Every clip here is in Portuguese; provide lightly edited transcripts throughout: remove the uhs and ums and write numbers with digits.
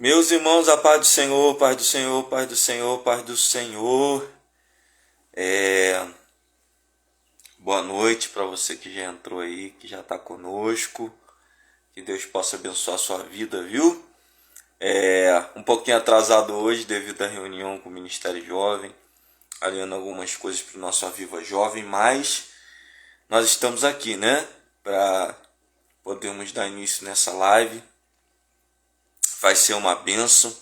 Meus irmãos, a paz do Senhor, paz do Senhor, paz do Senhor, paz do Senhor. Boa noite para você que já entrou aí, que já está conosco. Que Deus possa abençoar a sua vida, viu? Um pouquinho atrasado hoje devido à reunião com o Ministério Jovem, alinhando algumas coisas para o nosso Aviva Jovem, mas nós estamos aqui, né? Para podermos dar início nessa live. Vai ser uma bênção.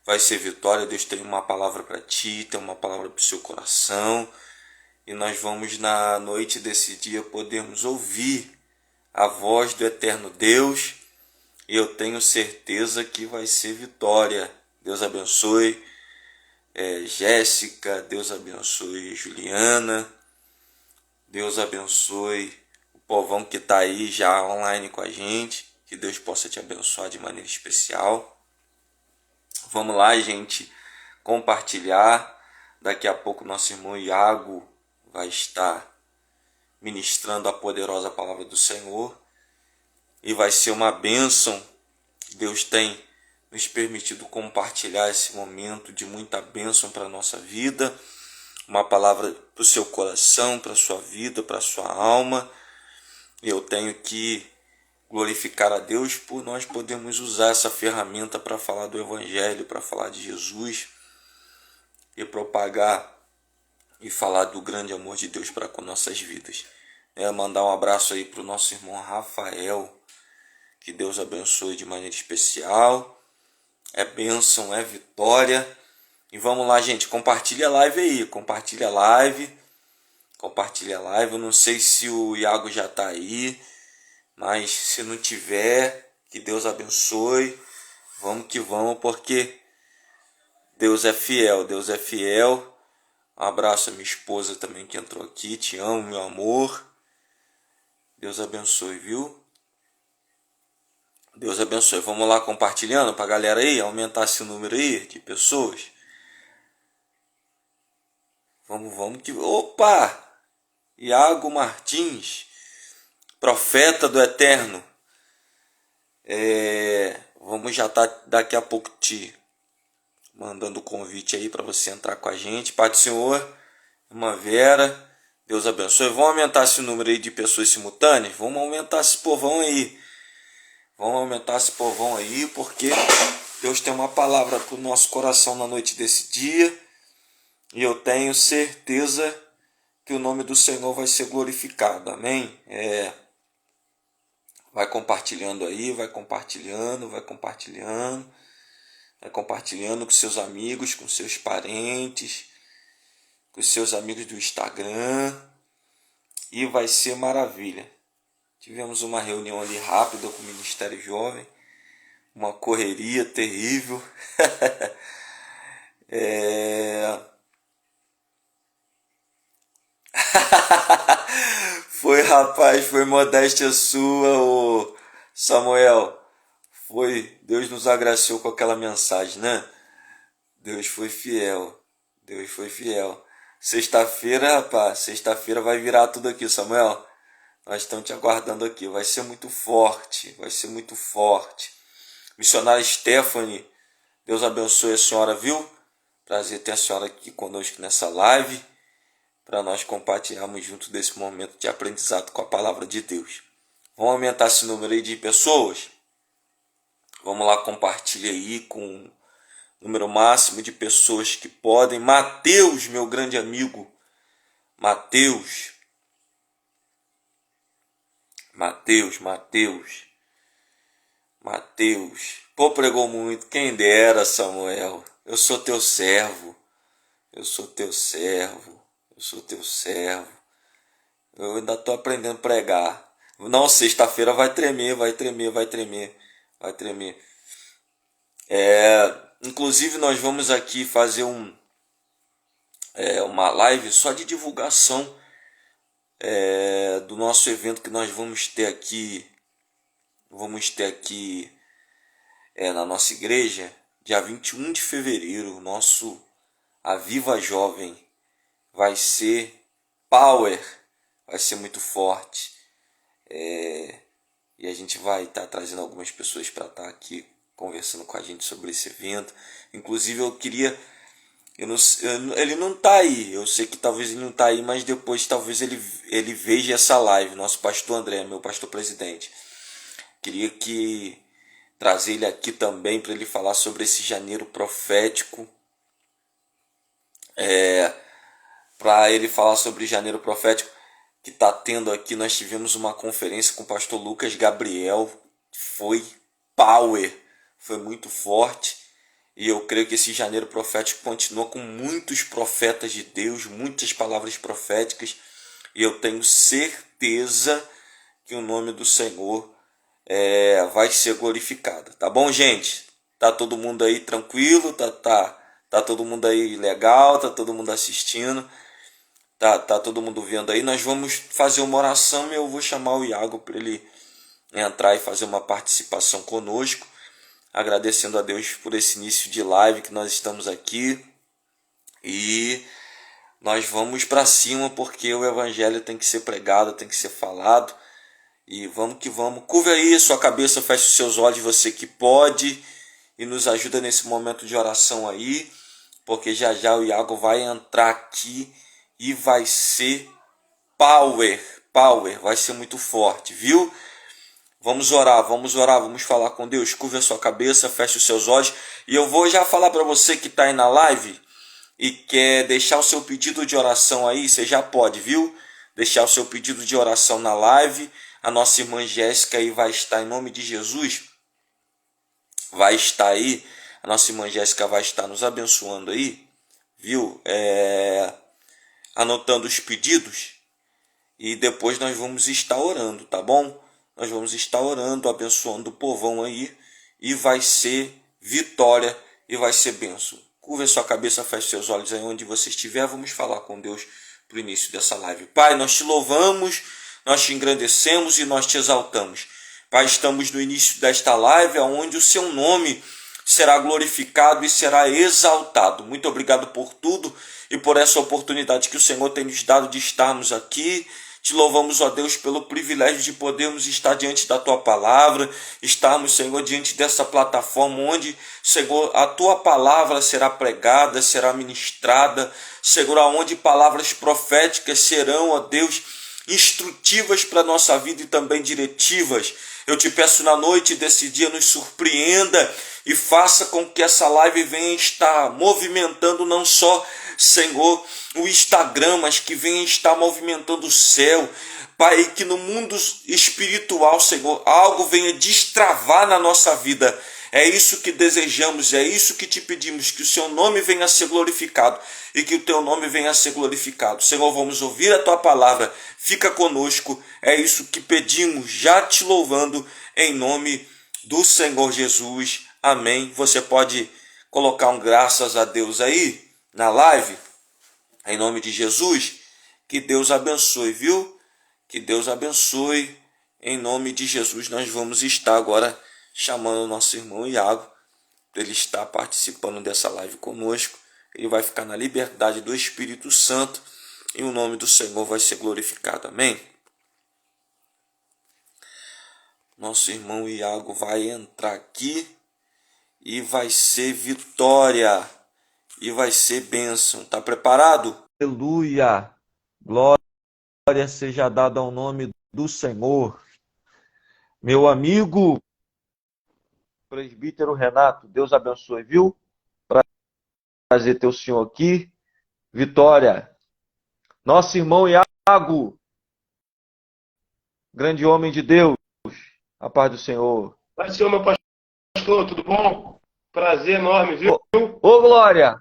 Vai ser vitória. Deus tem uma palavra para ti, tem uma palavra para o seu coração. E nós vamos na noite desse dia podermos ouvir a voz do eterno Deus. E eu tenho certeza que vai ser vitória. Deus abençoe Jéssica, Deus abençoe Juliana, Deus abençoe o povão que está aí já online com a gente. Que Deus possa te abençoar de maneira especial. Vamos lá, gente, compartilhar. Daqui a pouco nosso irmão Iago vai estar ministrando a poderosa palavra do Senhor. E vai ser uma bênção. Deus tem nos permitido compartilhar esse momento de muita bênção para a nossa vida. Uma palavra para o seu coração, para a sua vida, para a sua alma. Eu tenho que glorificar a Deus por nós podermos usar essa ferramenta para falar do Evangelho, para falar de Jesus e propagar e falar do grande amor de Deus para com nossas vidas. Mandar um abraço aí para o nosso irmão Rafael, que Deus abençoe de maneira especial. É bênção, é vitória. E vamos lá, gente, compartilha a live aí, compartilha a live. Eu não sei se o Iago já está aí, mas se não tiver, que Deus abençoe. Vamos que vamos, porque Deus é fiel, Deus é fiel. Um abraço a minha esposa também que entrou aqui. Te amo, meu amor. Deus abençoe, viu? Deus abençoe. Vamos lá compartilhando para a galera aí, aumentar esse número aí de pessoas. Vamos que... Opa! Iago Martins, profeta do Eterno. Vamos já estar daqui a pouco te mandando o convite aí para você entrar com a gente. Pai do Senhor, irmã Vera, Deus abençoe. Vamos aumentar esse número aí de pessoas simultâneas? Vamos aumentar esse povão aí. Porque Deus tem uma palavra para o nosso coração na noite desse dia. E eu tenho certeza que o nome do Senhor vai ser glorificado. Amém? Vai compartilhando aí, vai compartilhando com seus amigos, com seus parentes, com seus amigos do Instagram, e vai ser maravilha. Tivemos uma reunião ali rápida com o Ministério Jovem, uma correria terrível. Foi modéstia sua, ô Samuel. Deus nos agraciou com aquela mensagem, né? Deus foi fiel. Sexta-feira vai virar tudo aqui, Samuel. Nós estamos te aguardando aqui. Vai ser muito forte. Missionária Stephanie, Deus abençoe a senhora, viu? Prazer ter a senhora aqui conosco nessa live, para nós compartilharmos junto desse momento de aprendizado com a palavra de Deus. Vamos aumentar esse número aí de pessoas? Vamos lá, compartilha aí com o número máximo de pessoas que podem. Mateus, meu grande amigo. Mateus. Pô, pregou muito. Quem dera, Samuel. Eu sou teu servo. Eu ainda estou aprendendo a pregar. Não, sexta-feira vai tremer. Inclusive, nós vamos aqui fazer uma live só de divulgação do nosso evento que nós vamos ter aqui. Na nossa igreja, dia 21 de fevereiro, nosso Aviva Jovem vai ser power, vai ser muito forte. E a gente vai estar trazendo algumas pessoas para estar aqui conversando com a gente sobre esse evento. Inclusive eu queria, ele não está aí, eu sei que talvez ele não está aí, mas depois talvez ele veja essa live, nosso pastor André, meu pastor presidente. Queria trazer ele aqui também para ele falar sobre esse janeiro profético. Para ele falar sobre janeiro profético que está tendo aqui. Nós tivemos uma conferência com o pastor Lucas Gabriel, foi power, foi muito forte, e eu creio que esse janeiro profético continua com muitos profetas de Deus, muitas palavras proféticas, e eu tenho certeza que o nome do Senhor vai ser glorificado. Tá bom, gente? Tá todo mundo aí tranquilo? Tá todo mundo aí legal? Tá todo mundo assistindo? Tá todo mundo vendo aí? Nós vamos fazer uma oração e eu vou chamar o Iago para ele entrar e fazer uma participação conosco, agradecendo a Deus por esse início de live que nós estamos aqui, e nós vamos para cima, porque o evangelho tem que ser pregado, tem que ser falado, e vamos que vamos. Curva aí sua cabeça, feche os seus olhos, você que pode, e nos ajuda nesse momento de oração aí, porque já já o Iago vai entrar aqui e vai ser power, vai ser muito forte, viu? Vamos orar, vamos falar com Deus. Curva a sua cabeça, feche os seus olhos. E eu vou já falar para você que está aí na live e quer deixar o seu pedido de oração aí, você já pode, viu? Deixar o seu pedido de oração na live. A nossa irmã Jéssica aí vai estar, em nome de Jesus, vai estar aí. A nossa irmã Jéssica vai estar nos abençoando aí, viu? Anotando os pedidos. E depois nós vamos estar orando, tá bom? Nós vamos estar orando, abençoando o povão aí, e vai ser vitória e vai ser bênção. Curva sua cabeça, feche seus olhos aí onde você estiver. Vamos falar com Deus para o início dessa live. Pai, nós te louvamos, nós te engrandecemos e nós te exaltamos. Pai, estamos no início desta live, onde o seu nome será glorificado e será exaltado. Muito obrigado por tudo e por essa oportunidade que o Senhor tem nos dado de estarmos aqui. Te louvamos, ó Deus, pelo privilégio de podermos estar diante da Tua Palavra, estarmos, Senhor, diante dessa plataforma onde, Senhor, a Tua Palavra será pregada, será ministrada, Senhor, onde palavras proféticas serão, ó Deus, instrutivas para a nossa vida e também diretivas. Eu te peço na noite desse dia, nos surpreenda e faça com que essa live venha estar movimentando não só, Senhor, o Instagram, mas que venha estar movimentando o céu. Pai, que no mundo espiritual, Senhor, algo venha destravar na nossa vida. É isso que desejamos, é isso que te pedimos, que o seu nome venha a ser glorificado e que o teu nome venha a ser glorificado. Senhor, vamos ouvir a tua palavra, fica conosco, é isso que pedimos, já te louvando, em nome do Senhor Jesus. Amém. Você pode colocar um graças a Deus aí na live, em nome de Jesus. Que Deus abençoe, viu? Que Deus abençoe, em nome de Jesus. Nós vamos estar agora chamando o nosso irmão Iago para ele estar participando dessa live conosco. Ele vai ficar na liberdade do Espírito Santo e o nome do Senhor vai ser glorificado. Amém? Nosso irmão Iago vai entrar aqui e vai ser vitória e vai ser bênção. Tá preparado? Aleluia! Glória seja dada ao nome do Senhor. Meu amigo presbítero Renato, Deus abençoe, viu? Prazer ter o senhor aqui. Vitória. Nosso irmão Iago, grande homem de Deus, a paz do Senhor. Paz do Senhor, meu pastor, tudo bom? Prazer enorme, viu? Ô Glória!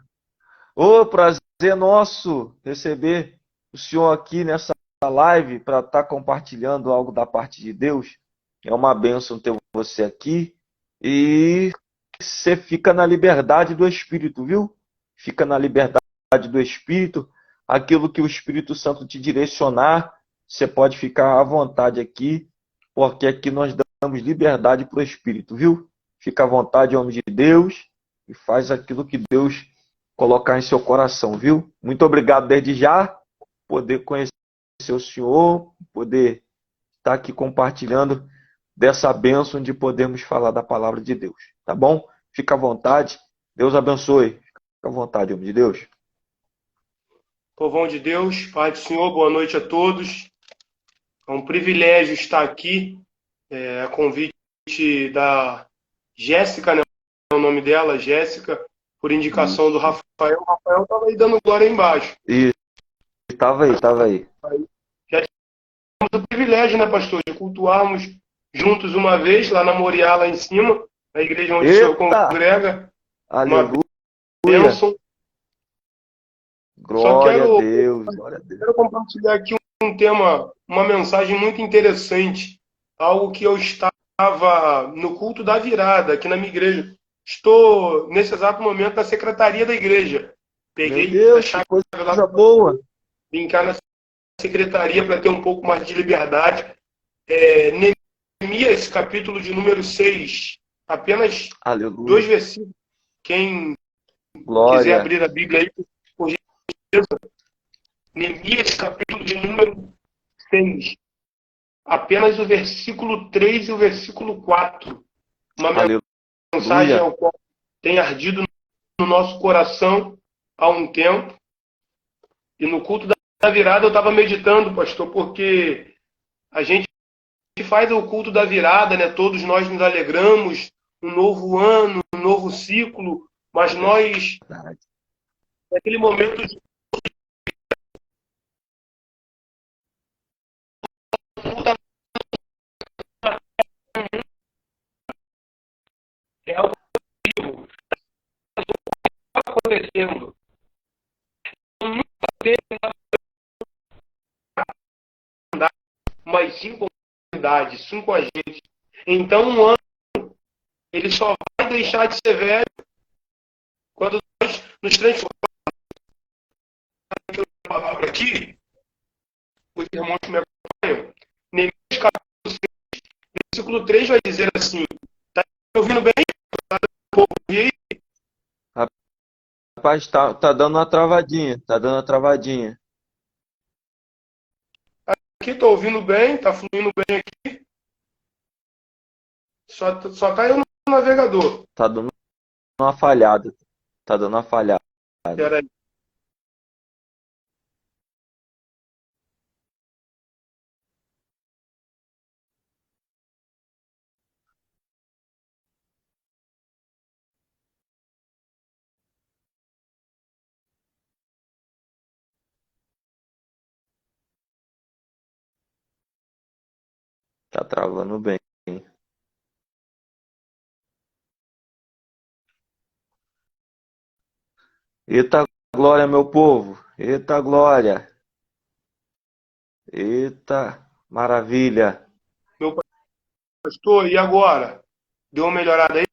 Ô, prazer nosso receber o senhor aqui nessa live para estar compartilhando algo da parte de Deus. É uma bênção ter você aqui. E você fica na liberdade do Espírito, viu? Fica na liberdade do Espírito. Aquilo que o Espírito Santo te direcionar, você pode ficar à vontade aqui, porque aqui nós damos liberdade para o Espírito, viu? Fica à vontade, homem de Deus, e faz aquilo que Deus colocar em seu coração, viu? Muito obrigado desde já, poder conhecer o senhor, poder estar aqui compartilhando dessa bênção de podermos falar da palavra de Deus, tá bom? Fica à vontade. Deus abençoe. Fica à vontade, homem de Deus. Povão de Deus, Pai do Senhor, boa noite a todos. É um privilégio estar aqui, a convite da Jéssica, né? É o nome dela, Jéssica, por indicação do Rafael. O Rafael estava aí dando glória aí embaixo. E estava aí, estava aí. Já tivemos o privilégio, né, pastor, de cultuarmos juntos uma vez, lá na Moriá, lá em cima, na igreja onde o senhor Eita! congrega. Uma Aleluia! bênção. Só Glória a Deus, glória a Deus. quero compartilhar aqui um tema, uma mensagem muito interessante, algo que eu estava no culto da virada aqui na minha igreja. Estou, nesse exato momento, na secretaria da igreja. Meu Peguei a Deus, que chave lá coisa boa. brincar na secretaria para ter um pouco mais de liberdade. Neemias, capítulo de número 6, apenas Aleluia. 2 versículos. Quem quiser Glória. abrir a Bíblia aí, por gentileza. Neemias, capítulo de número 6. Apenas o versículo 3 e o versículo 4. Uma Aleluia. mensagem ao qual tem ardido no nosso coração há um tempo. E no culto da virada eu estava meditando, pastor, porque a gente faz o culto da virada, né? Todos nós nos alegramos, um novo ano, um novo ciclo, mas nós, naquele momento de é algo que está acontecendo. Nunca teve mas sim com a sim com a gente. Então, um ano, ele só vai deixar de ser velho quando nós nos transformamos naquela palavra aqui, os irmãos que me acompanham, Neemias capítulo 6, versículo 3 vai dizer assim, tá me ouvindo bem? Rapaz, tá dando uma travadinha, tá dando uma travadinha. Aqui tô ouvindo bem, tá fluindo bem aqui. Só tá eu no navegador. Tá dando uma falhada. Tá dando uma falhada. Espera aí. Tá travando bem. Eita glória, meu povo. Eita glória. Eita maravilha. Meu pastor, e agora? Deu uma melhorada aí?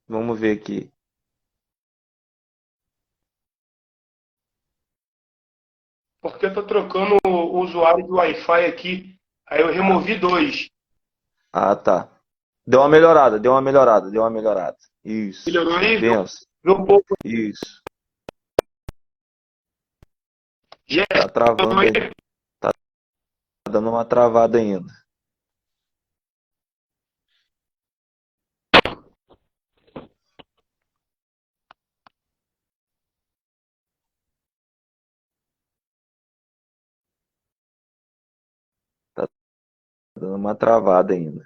Vamos ver aqui. Porque eu tô trocando o usuário do Wi-Fi aqui. Aí eu removi 2. Ah, tá. Deu uma melhorada, deu uma melhorada, deu uma melhorada. Isso. Melhorou aí? Benção. Viu um pouco? Isso. Já Tá travando aí. Tá dando uma travada ainda. Tá dando uma travada ainda.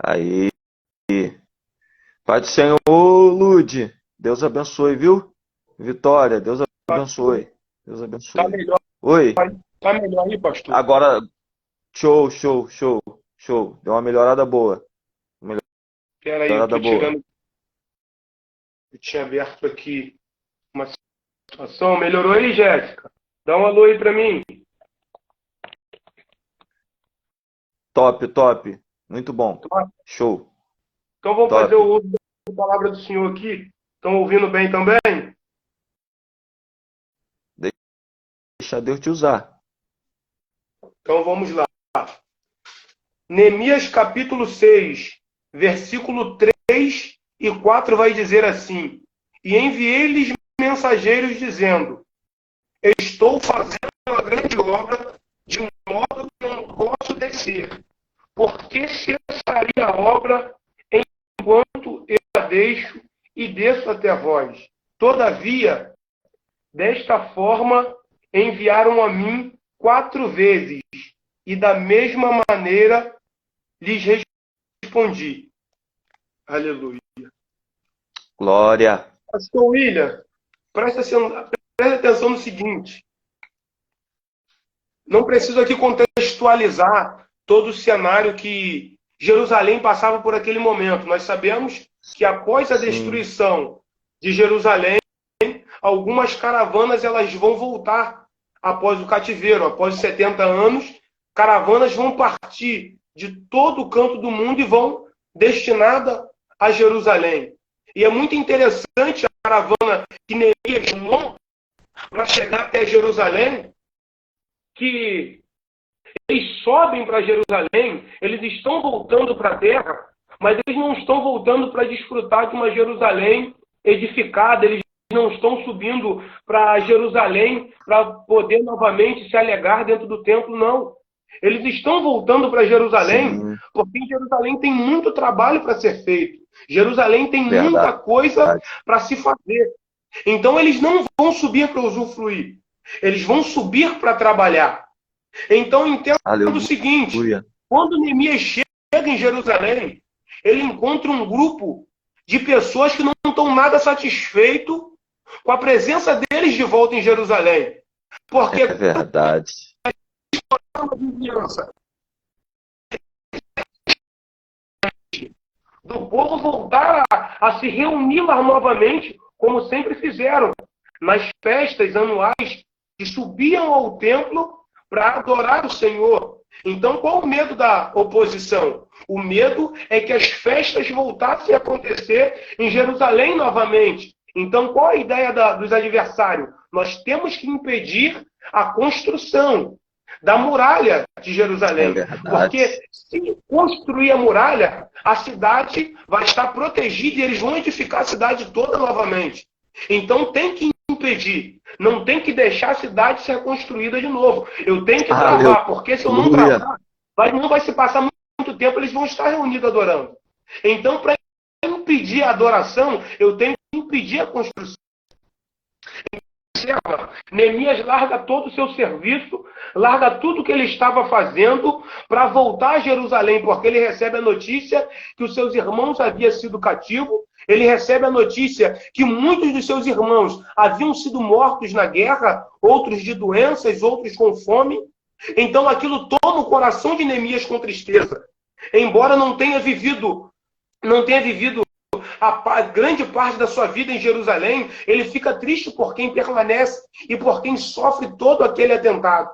Aí. Pai do Senhor, Lude. Deus abençoe, viu? Vitória, Deus abençoe. Deus tá abençoe. melhor. Oi. Tá melhor aí, pastor? Agora, show, show, show, show. Deu uma melhorada boa. Espera aí, eu Melhorada tô boa. tirando. Eu tinha aberto aqui uma situação. Melhorou aí, Jéssica? Dá um alô aí pra mim. Top, top. Muito bom. Show. Então vamos Top. fazer o uso da palavra do Senhor aqui. Estão ouvindo bem também? deixar Deus te usar. Então vamos lá. Neemias capítulo 6, versículo 3 e 4 vai dizer assim: E enviei-lhes mensageiros dizendo: Estou fazendo uma grande obra, de modo que não posso descer. Porque cessaria a obra enquanto eu a deixo e desço até vós? Todavia, desta forma, enviaram a mim 4 vezes, e da mesma maneira lhes respondi. Aleluia. Glória. Pastor William, presta atenção no seguinte. Não preciso aqui contextualizar todo o cenário que Jerusalém passava por aquele momento. Nós sabemos que após a destruição de Jerusalém, algumas caravanas elas vão voltar após o cativeiro. Após os 70 anos, caravanas vão partir de todo o canto do mundo e vão destinada a Jerusalém. E é muito interessante a caravana que Neemias monta para chegar até Jerusalém, que eles sobem para Jerusalém, eles estão voltando para a terra, mas eles não estão voltando para desfrutar de uma Jerusalém edificada, eles não estão subindo para Jerusalém para poder novamente se alegar dentro do templo, não. Eles estão voltando para Jerusalém, porque em Jerusalém tem muito trabalho para ser feito. Jerusalém tem muita coisa para se fazer. Então eles não vão subir para usufruir. Eles vão subir para trabalhar. Então entenda o seguinte: quando Neemias chega em Jerusalém, ele encontra um grupo de pessoas que não estão nada satisfeitos com a presença deles de volta em Jerusalém. Porque é verdade. Do povo voltar a se reunir lá novamente, como sempre fizeram, nas festas anuais que subiam ao templo para adorar o Senhor. Então, qual o medo da oposição? O medo é que as festas voltassem a acontecer em Jerusalém novamente. Então, qual a ideia dos adversários? Nós temos que impedir a construção da muralha de Jerusalém. Porque se construir a muralha, a cidade vai estar protegida e eles vão edificar a cidade toda novamente. Então tem que impedir. Não tem que deixar a cidade ser construída de novo. Eu tenho que travar, porque se eu não travar, não vai se passar muito tempo, eles vão estar reunidos adorando. Então, para impedir a adoração, eu tenho que impedir a construção. Neemias larga todo o seu serviço, larga tudo que ele estava fazendo para voltar a Jerusalém, porque ele recebe a notícia que os seus irmãos haviam sido cativos, ele recebe a notícia que muitos dos seus irmãos haviam sido mortos na guerra, outros de doenças, outros com fome. Então aquilo toma o coração de Neemias com tristeza. Embora não tenha vivido a grande parte da sua vida em Jerusalém, ele fica triste por quem permanece e por quem sofre todo aquele atentado.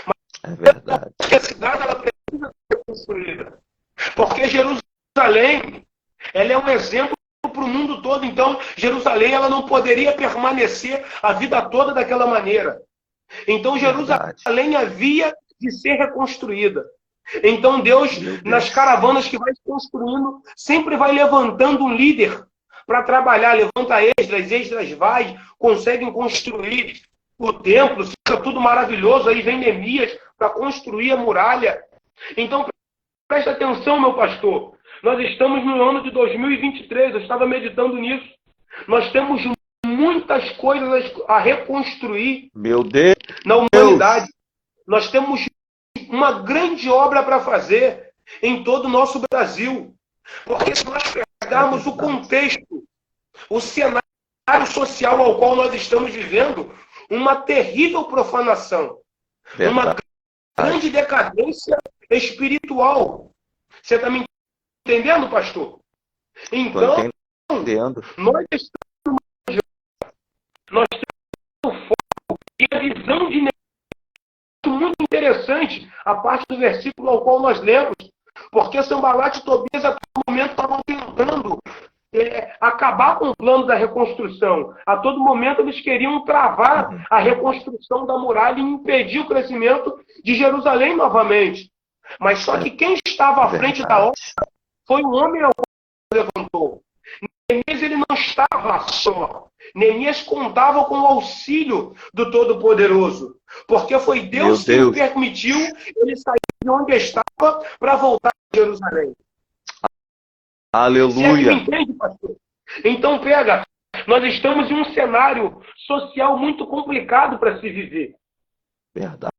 Mas é verdade. Porque a cidade ela precisa ser construída. Porque Jerusalém ela é um exemplo para o mundo todo. Então, Jerusalém ela não poderia permanecer a vida toda daquela maneira. Então, Jerusalém havia de ser reconstruída. Então Deus, nas caravanas que vai construindo, sempre vai levantando um líder para trabalhar. Levanta Esdras vai, conseguem construir o templo, fica tudo maravilhoso. Aí vem Neemias para construir a muralha. Então presta atenção, meu pastor. Nós estamos no ano de 2023, eu estava meditando nisso. Nós temos muitas coisas a reconstruir na humanidade. Nós temos uma grande obra para fazer em todo o nosso Brasil. Porque se nós pegarmos o contexto, o cenário social ao qual nós estamos vivendo, uma terrível profanação, uma grande decadência espiritual. Você está me entendendo, pastor? Então, nós temos o foco e a visão de muito interessante a parte do versículo ao qual nós lemos, porque Sanbalat e Tobias a todo momento estavam tentando acabar com o plano da reconstrução. A todo momento eles queriam travar a reconstrução da muralha e impedir o crescimento de Jerusalém novamente. Mas só que quem estava à frente da obra foi um homem ao qual Deus levantou. Neemias ele não estava só. Neemias contava com o auxílio do Todo-Poderoso. Porque foi Deus que permitiu ele sair de onde estava para voltar a Jerusalém. Aleluia. Você é que me entende, pastor? Então pega, nós estamos em um cenário social muito complicado para se viver. Verdade.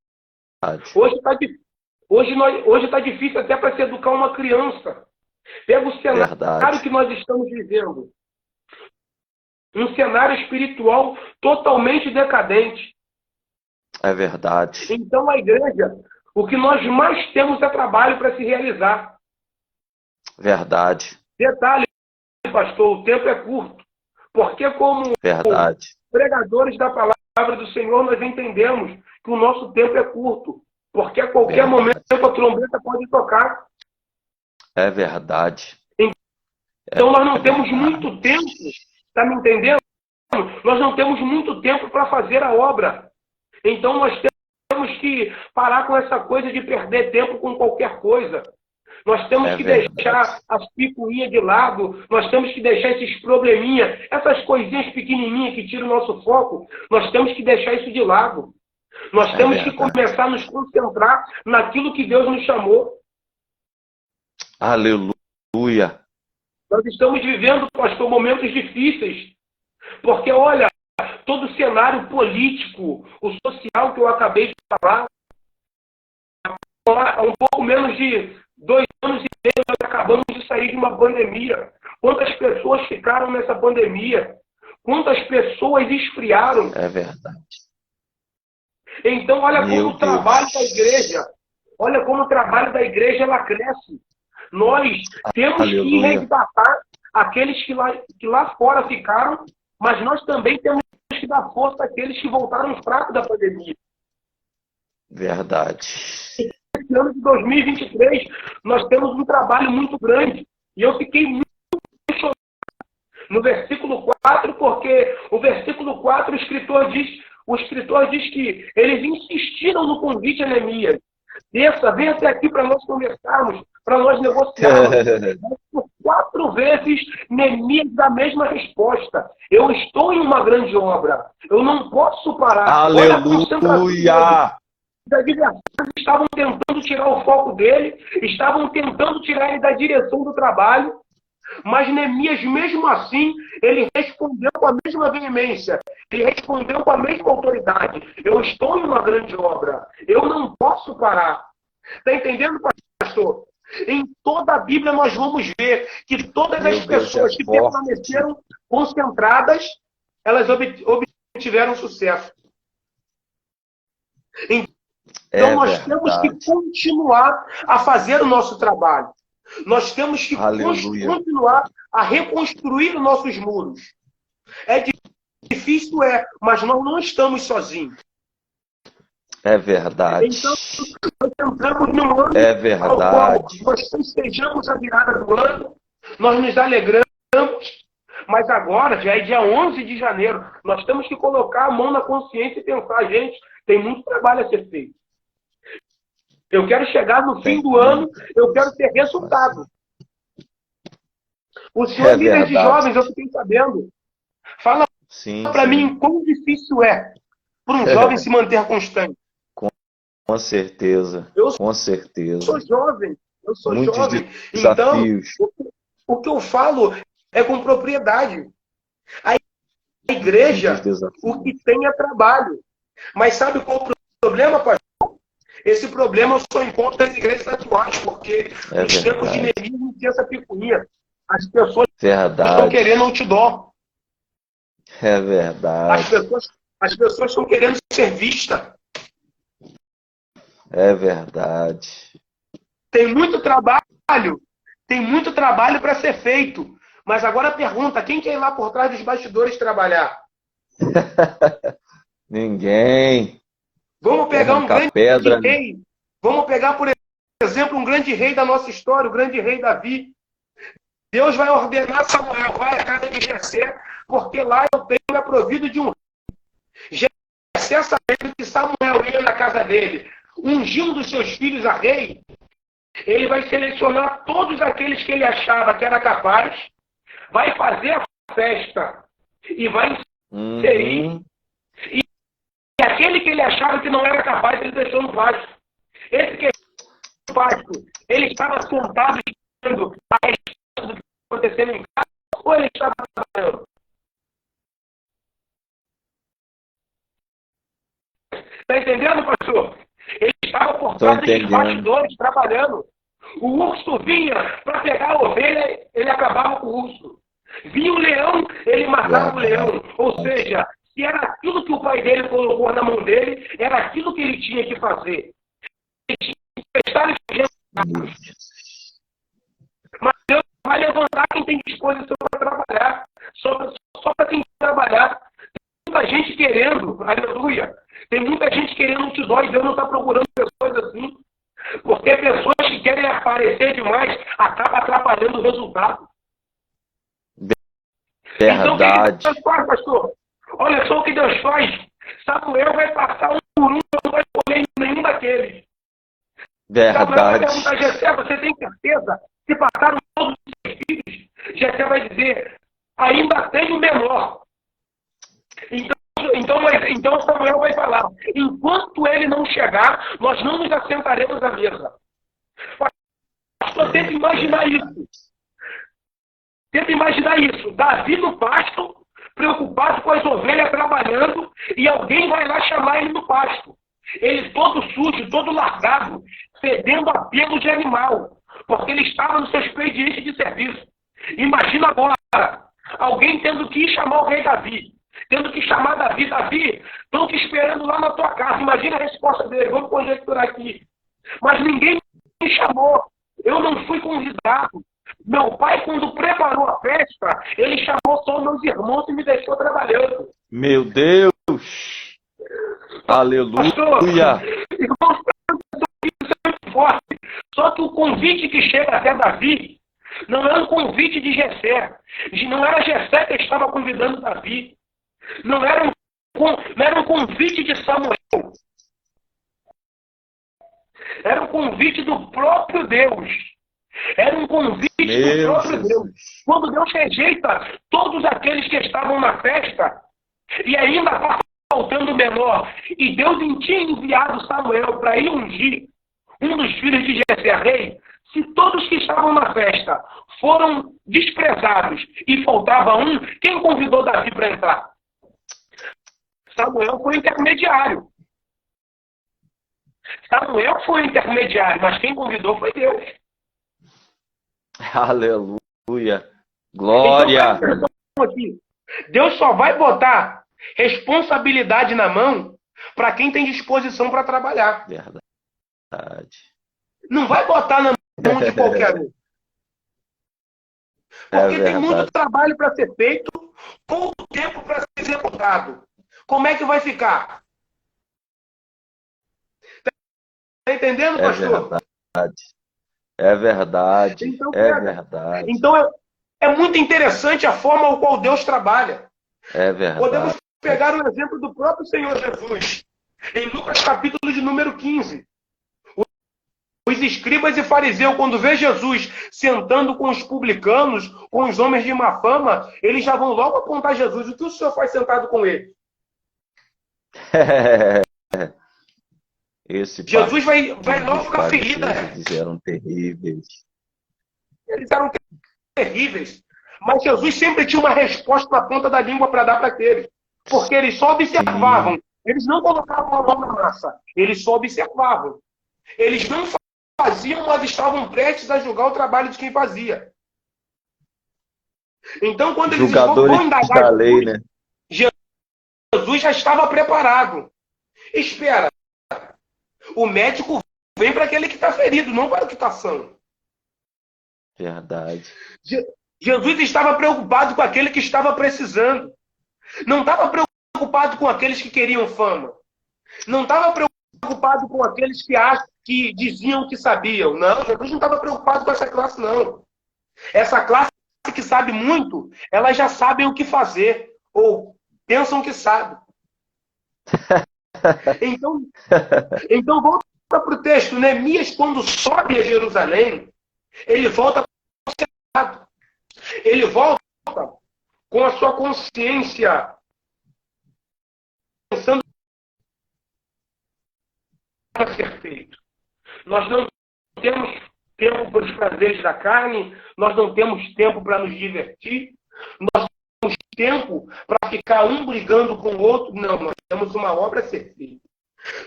Hoje tá difícil até para se educar uma criança. Pega o cenário que nós estamos vivendo. Um cenário espiritual totalmente decadente. É verdade. Então a igreja, o que nós mais temos é trabalho para se realizar. Verdade. Detalhe, pastor, o tempo é curto. Porque como pregadores da palavra do Senhor, nós entendemos que o nosso tempo é curto. Porque a qualquer momento a trombeta pode tocar. É verdade. Então nós não temos muito tempo, está me entendendo? Nós não temos muito tempo para fazer a obra. Então nós temos que parar com essa coisa de perder tempo com qualquer coisa. Nós temos que deixar as picuinhas de lado, nós temos que deixar esses probleminhas, essas coisinhas pequenininhas que tiram o nosso foco, nós temos que deixar isso de lado. Nós temos que começar a nos concentrar naquilo que Deus nos chamou. Aleluia. Nós estamos vivendo, pastor, momentos difíceis. Porque, olha, todo o cenário político, o social que eu acabei de falar, há um pouco menos de 2 anos e meio, nós acabamos de sair de uma pandemia. Quantas pessoas ficaram nessa pandemia? Quantas pessoas esfriaram? É verdade. Então, olha como o trabalho da igreja, ela cresce. Nós temos que resgatar aqueles que lá fora ficaram, mas nós também temos que dar força àqueles que voltaram fracos da pandemia. Verdade. Esse ano de 2023, nós temos um trabalho muito grande. E eu fiquei muito chocado no versículo 4, porque o versículo 4, o escritor diz que eles insistiram no convite a Neemias. Desça, vem até aqui para nós conversarmos, para nós negociarmos. Por 4 vezes, Neemias dá a mesma resposta. Eu estou em uma grande obra. Eu não posso parar. Aleluia! Os adversários estavam tentando tirar o foco dele, estavam tentando tirar ele da direção do trabalho, mas Neemias, mesmo assim, ele respondeu com a mesma veemência, ele respondeu com a mesma autoridade. Eu estou em uma grande obra, eu não posso parar. Está entendendo, pastor? Em toda a Bíblia nós vamos ver que todas as pessoas que permaneceram concentradas, elas obtiveram sucesso. Então nós temos que continuar a fazer o nosso trabalho. Nós temos que continuar a reconstruir os nossos muros. É difícil, mas nós não estamos sozinhos. É verdade. Então, nós entramos num ano ao qual nós festejamos a virada do ano, nós nos alegramos, mas agora, já é dia 11 de janeiro, nós temos que colocar a mão na consciência e pensar, gente, tem muito trabalho a ser feito. Eu quero chegar no fim do ano, eu quero ter resultado. O senhor líder de jovens, eu fiquei sabendo. Fala para mim quão difícil é para um jovem se manter constante. Com certeza. Com certeza. Eu sou jovem. Muitos jovem. Desafios. Então, o que eu falo é com propriedade. A igreja, o que tem é trabalho. Mas sabe qual é o problema, pastor? Esse problema eu só encontro nas igrejas atuais, porque nos tempos de Neemias não tinha essa picuinha. As pessoas estão querendo outdoor. É verdade. As pessoas estão querendo ser vistas. É verdade. Tem muito trabalho para ser feito. Mas agora pergunta, quem quer ir lá por trás dos bastidores trabalhar? Ninguém. Vamos pegar um grande rei. Vamos pegar, por exemplo, um grande rei da nossa história, o grande rei Davi. Deus vai ordenar a Samuel, vai à casa de Jessé, porque lá eu tenho provido de um rei. Jessé, sabendo que Samuel ia na casa dele, ungindo dos seus filhos a rei, ele vai selecionar todos aqueles que ele achava que era capaz, vai fazer a festa e vai inserir. Uhum. E aquele que ele achava que não era capaz, ele deixou no pasto. Esse que no pasto, ele estava sentado esperando a resposta do que estava acontecendo em casa, ou ele estava trabalhando? Está entendendo, pastor? Ele estava por trás dos bastidores, trabalhando. O urso vinha para pegar a ovelha, ele acabava com o urso. Vinha o leão, ele matava o leão. Ou seja, se era aquilo que o pai dele colocou na mão dele, era aquilo que ele tinha que fazer. Ele tinha que prestar atenção. Mas Deus vai levantar quem tem disposição para trabalhar. Só para quem trabalhar. Tem muita gente querendo, aleluia. Tem muita gente querendo multidão e Deus não está procurando pessoas assim. Porque pessoas que querem aparecer demais acabam atrapalhando o resultado. Verdade. Então, o que Deus faz, pastor? Olha só o que Deus faz. Samuel vai passar um por um, não vai escolher nenhum daqueles. Samuel vai perguntar a Jessé, você tem certeza que passaram todos os seus filhos? Jessé vai dizer, ainda tem o menor. Então Samuel vai falar, enquanto ele não chegar, nós não nos assentaremos à mesa. Pastor, tenta imaginar isso. Tenta imaginar isso. Davi no pasto, preocupado com as ovelhas trabalhando, e alguém vai lá chamar ele no pasto. Ele todo sujo, todo largado, fedendo a pelo de animal, porque ele estava no seu expediente de serviço. Imagina agora, alguém tendo que ir chamar o rei Davi, tendo que chamar Davi, estão te esperando lá na tua casa. Imagina a resposta dele, vamos conjecturar aqui. Mas ninguém me chamou, eu não fui convidado. Meu pai, quando preparou a festa, ele chamou só meus irmãos e me deixou trabalhando. Meu Deus! Aleluia! Pastor, irmãos, isso é muito forte. Só que o convite que chega até Davi não era um convite de Jessé. Não era Jessé que estava convidando Davi. Não era um convite de Samuel. Era um convite do próprio Deus. Era um convite do próprio Deus. Quando Deus rejeita todos aqueles que estavam na festa, e ainda está faltando o menor, e Deus tinha enviado Samuel para ir ungir um dos filhos de Jessé rei, se todos que estavam na festa foram desprezados e faltava um, quem convidou Davi para entrar? Samuel foi o intermediário. Samuel foi o intermediário, mas quem convidou foi Deus. Aleluia! Glória! Então, aqui, Deus só vai botar responsabilidade na mão para quem tem disposição para trabalhar. Verdade. Não vai botar na mão de qualquer um. Porque tem muito trabalho para ser feito, pouco tempo para ser executado. Como é que vai ficar? Está entendendo, pastor? É verdade. Então, é verdade. Então é muito interessante a forma ao qual Deus trabalha. É verdade. Podemos pegar o exemplo do próprio Senhor Jesus. Em Lucas capítulo de número 15. Os escribas e fariseus, quando vê Jesus sentando com os publicanos, com os homens de má fama, eles já vão logo apontar Jesus. O que o Senhor faz sentado com ele? Jesus vai logo ficar ferida. Eles eram terríveis. Eles eram terríveis. Mas Jesus sempre tinha uma resposta na ponta da língua para dar para aqueles. Porque eles só observavam. Sim. Eles não colocavam a mão na massa. Eles só observavam. Eles não faziam, mas estavam prestes a julgar o trabalho de quem fazia. Então, quando eles vão indagar da lei, né? Jesus já estava preparado. Espera. O médico vem para aquele que está ferido, não para o que está são. Verdade. Jesus estava preocupado com aquele que estava precisando. Não estava preocupado com aqueles que queriam fama. Não estava preocupado com aqueles que diziam que sabiam. Não, Jesus não estava preocupado com essa classe, não. Essa classe que sabe muito, elas já sabem o que fazer, ou pensam que sabem. Então volta para o texto. Neemias, quando sobe a Jerusalém, ele volta consertado. Ele volta com a sua consciência pensando para ser feito. Nós não temos tempo para os prazeres da carne, nós não temos tempo para nos divertir, nós temos tempo para ficar um brigando com o outro. Não, nós temos uma obra a ser feita.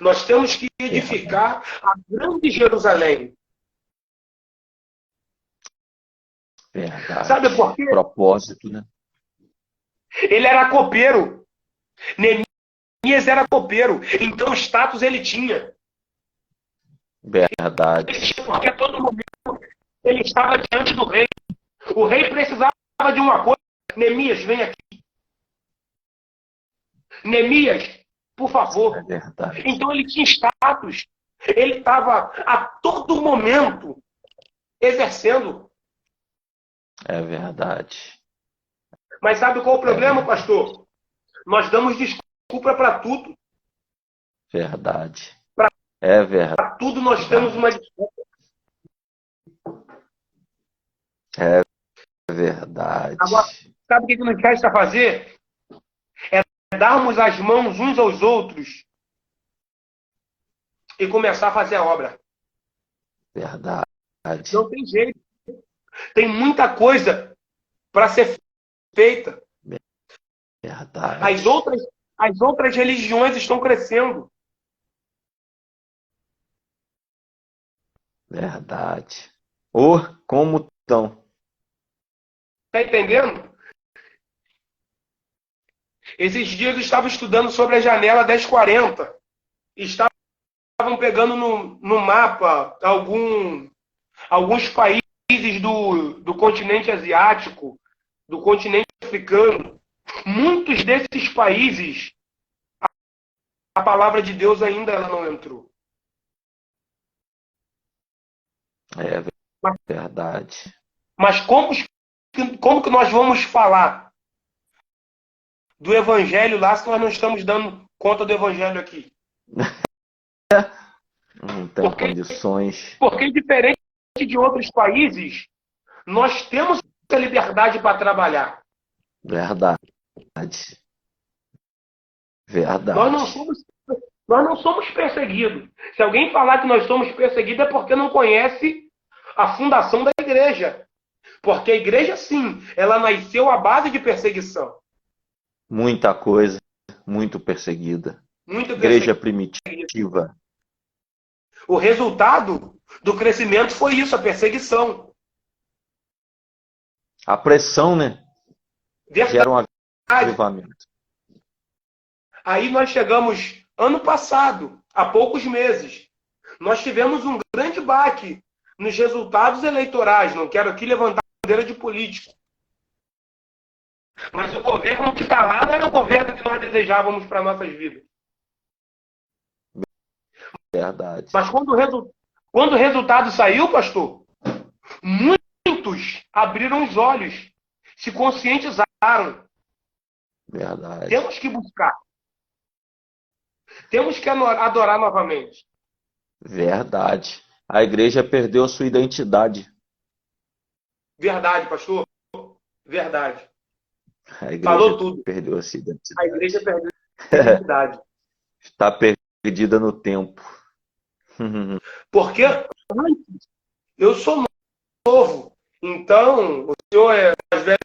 Nós temos que edificar a grande Jerusalém. Verdade. Sabe por quê? Propósito, né? Ele era copeiro. Neemias era copeiro. Então, status ele tinha. Verdade. Porque a todo momento ele estava diante do rei. O rei precisava de uma coisa. Neemias, vem aqui. Neemias, por favor. É verdade. Então ele tinha status. Ele estava a todo momento exercendo. É verdade. Mas sabe qual é o problema, pastor? Nós damos desculpa para tudo. Verdade. É verdade. Para tudo nós temos uma desculpa. É verdade. Agora, sabe o que nos resta fazer? É darmos as mãos uns aos outros e começar a fazer a obra. Verdade. Não tem jeito. Tem muita coisa para ser feita. Verdade. As outras religiões estão crescendo. Verdade. Ou como estão? Está entendendo? Esses dias eu estava estudando sobre a janela 1040. Estavam pegando no mapa alguns países do continente asiático, do continente africano. Muitos desses países, a palavra de Deus ainda ela não entrou. É verdade. Mas como que nós vamos falar do evangelho lá se nós não estamos dando conta do evangelho aqui? Não tem condições. Porque diferente de outros países, nós temos a liberdade para trabalhar. Verdade. Verdade. Nós não somos perseguidos. Se alguém falar que nós somos perseguidos é porque não conhece a fundação da igreja. Porque a igreja, sim, ela nasceu à base de perseguição. Muita coisa, muito perseguida. Muito Igreja perseguida. primitiva. O resultado do crescimento foi isso, a perseguição. A pressão, né? Gera um avivamento. Aí nós chegamos, ano passado, há poucos meses, nós tivemos um grande baque nos resultados eleitorais. Não quero aqui levantar a bandeira de político. Mas o governo que está lá não era o governo que nós desejávamos para nossas vidas. Verdade. Mas quando o resultado saiu, pastor, muitos abriram os olhos, se conscientizaram. Verdade. Temos que buscar. Temos que adorar novamente. Verdade. A igreja perdeu a sua identidade. Verdade, pastor. Verdade. A igreja Falou tudo. perdeu a sua identidade. A igreja perdeu a identidade. Está perdida no tempo. Porque antes eu sou novo. Então, o senhor é mais velho.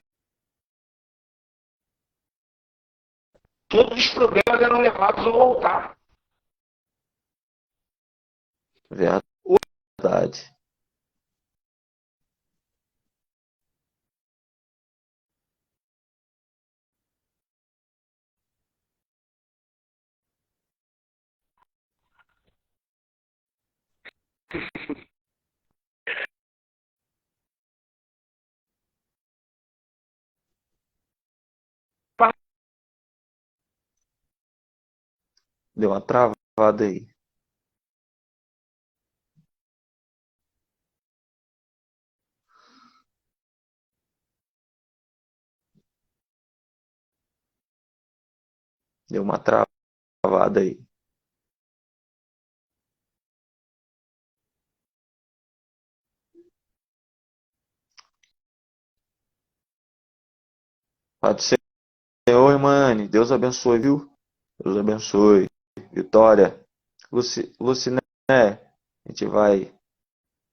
Todos os problemas eram levados ao altar. Verdade. Deu uma travada aí. Deu uma travada aí. Pode ser, Senhor, irmã. Deus abençoe, viu? Deus abençoe. Vitória. Luciné, a gente vai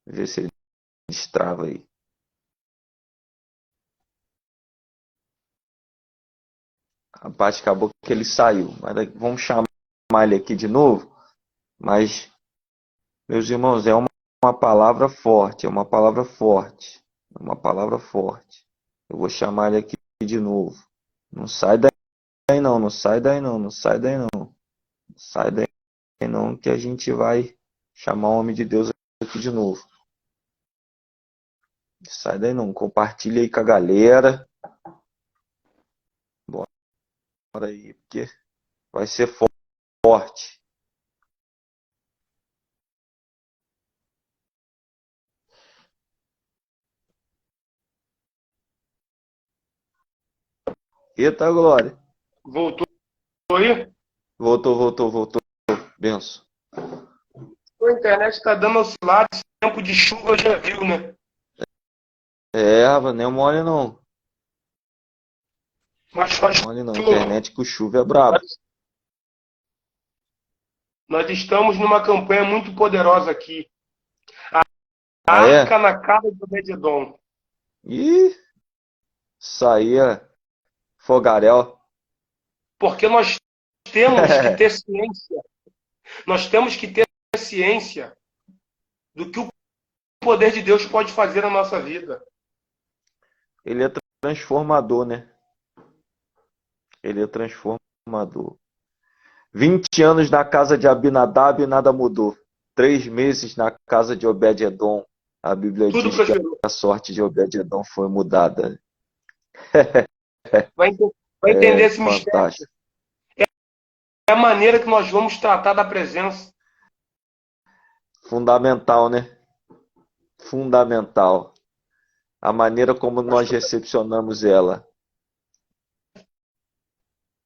ver se ele destrava aí. Rapaz, acabou que ele saiu. Mas vamos chamar ele aqui de novo. Mas, meus irmãos, é uma palavra forte. É uma palavra forte. É uma palavra forte. Eu vou chamar ele aqui de novo. Não sai daí não, não sai daí não, não sai daí não. Não sai daí não que a gente vai chamar o homem de Deus aqui de novo. Não sai daí não. Compartilha aí com a galera. Bora aí, porque vai ser forte. Eita, Glória. Voltou aí? Voltou. Benção. A internet está dando oscilado, esse tempo de chuva já viu, né? É, rapaz, nem mole não. Mas faz Mole não. chuva. Internet com chuva é brabo. Nós estamos numa campanha muito poderosa aqui. A Ah, Arca é? na Casa do Obed-Edom. Ih, isso aí é fogaréu. Porque nós temos que ter ciência. Nós temos que ter ciência do que o poder de Deus pode fazer na nossa vida. Ele é transformador, né? Ele é transformador. 20 anos na casa de Abinadab e nada mudou. 3 meses na casa de Obed-Edom. A Bíblia Tudo diz que prosperou. a sorte de Obed-Edom foi mudada. Vai entender É esse mistério. fantástico. É a maneira que nós vamos tratar da presença. Fundamental, né? Fundamental. A maneira como nós recepcionamos ela.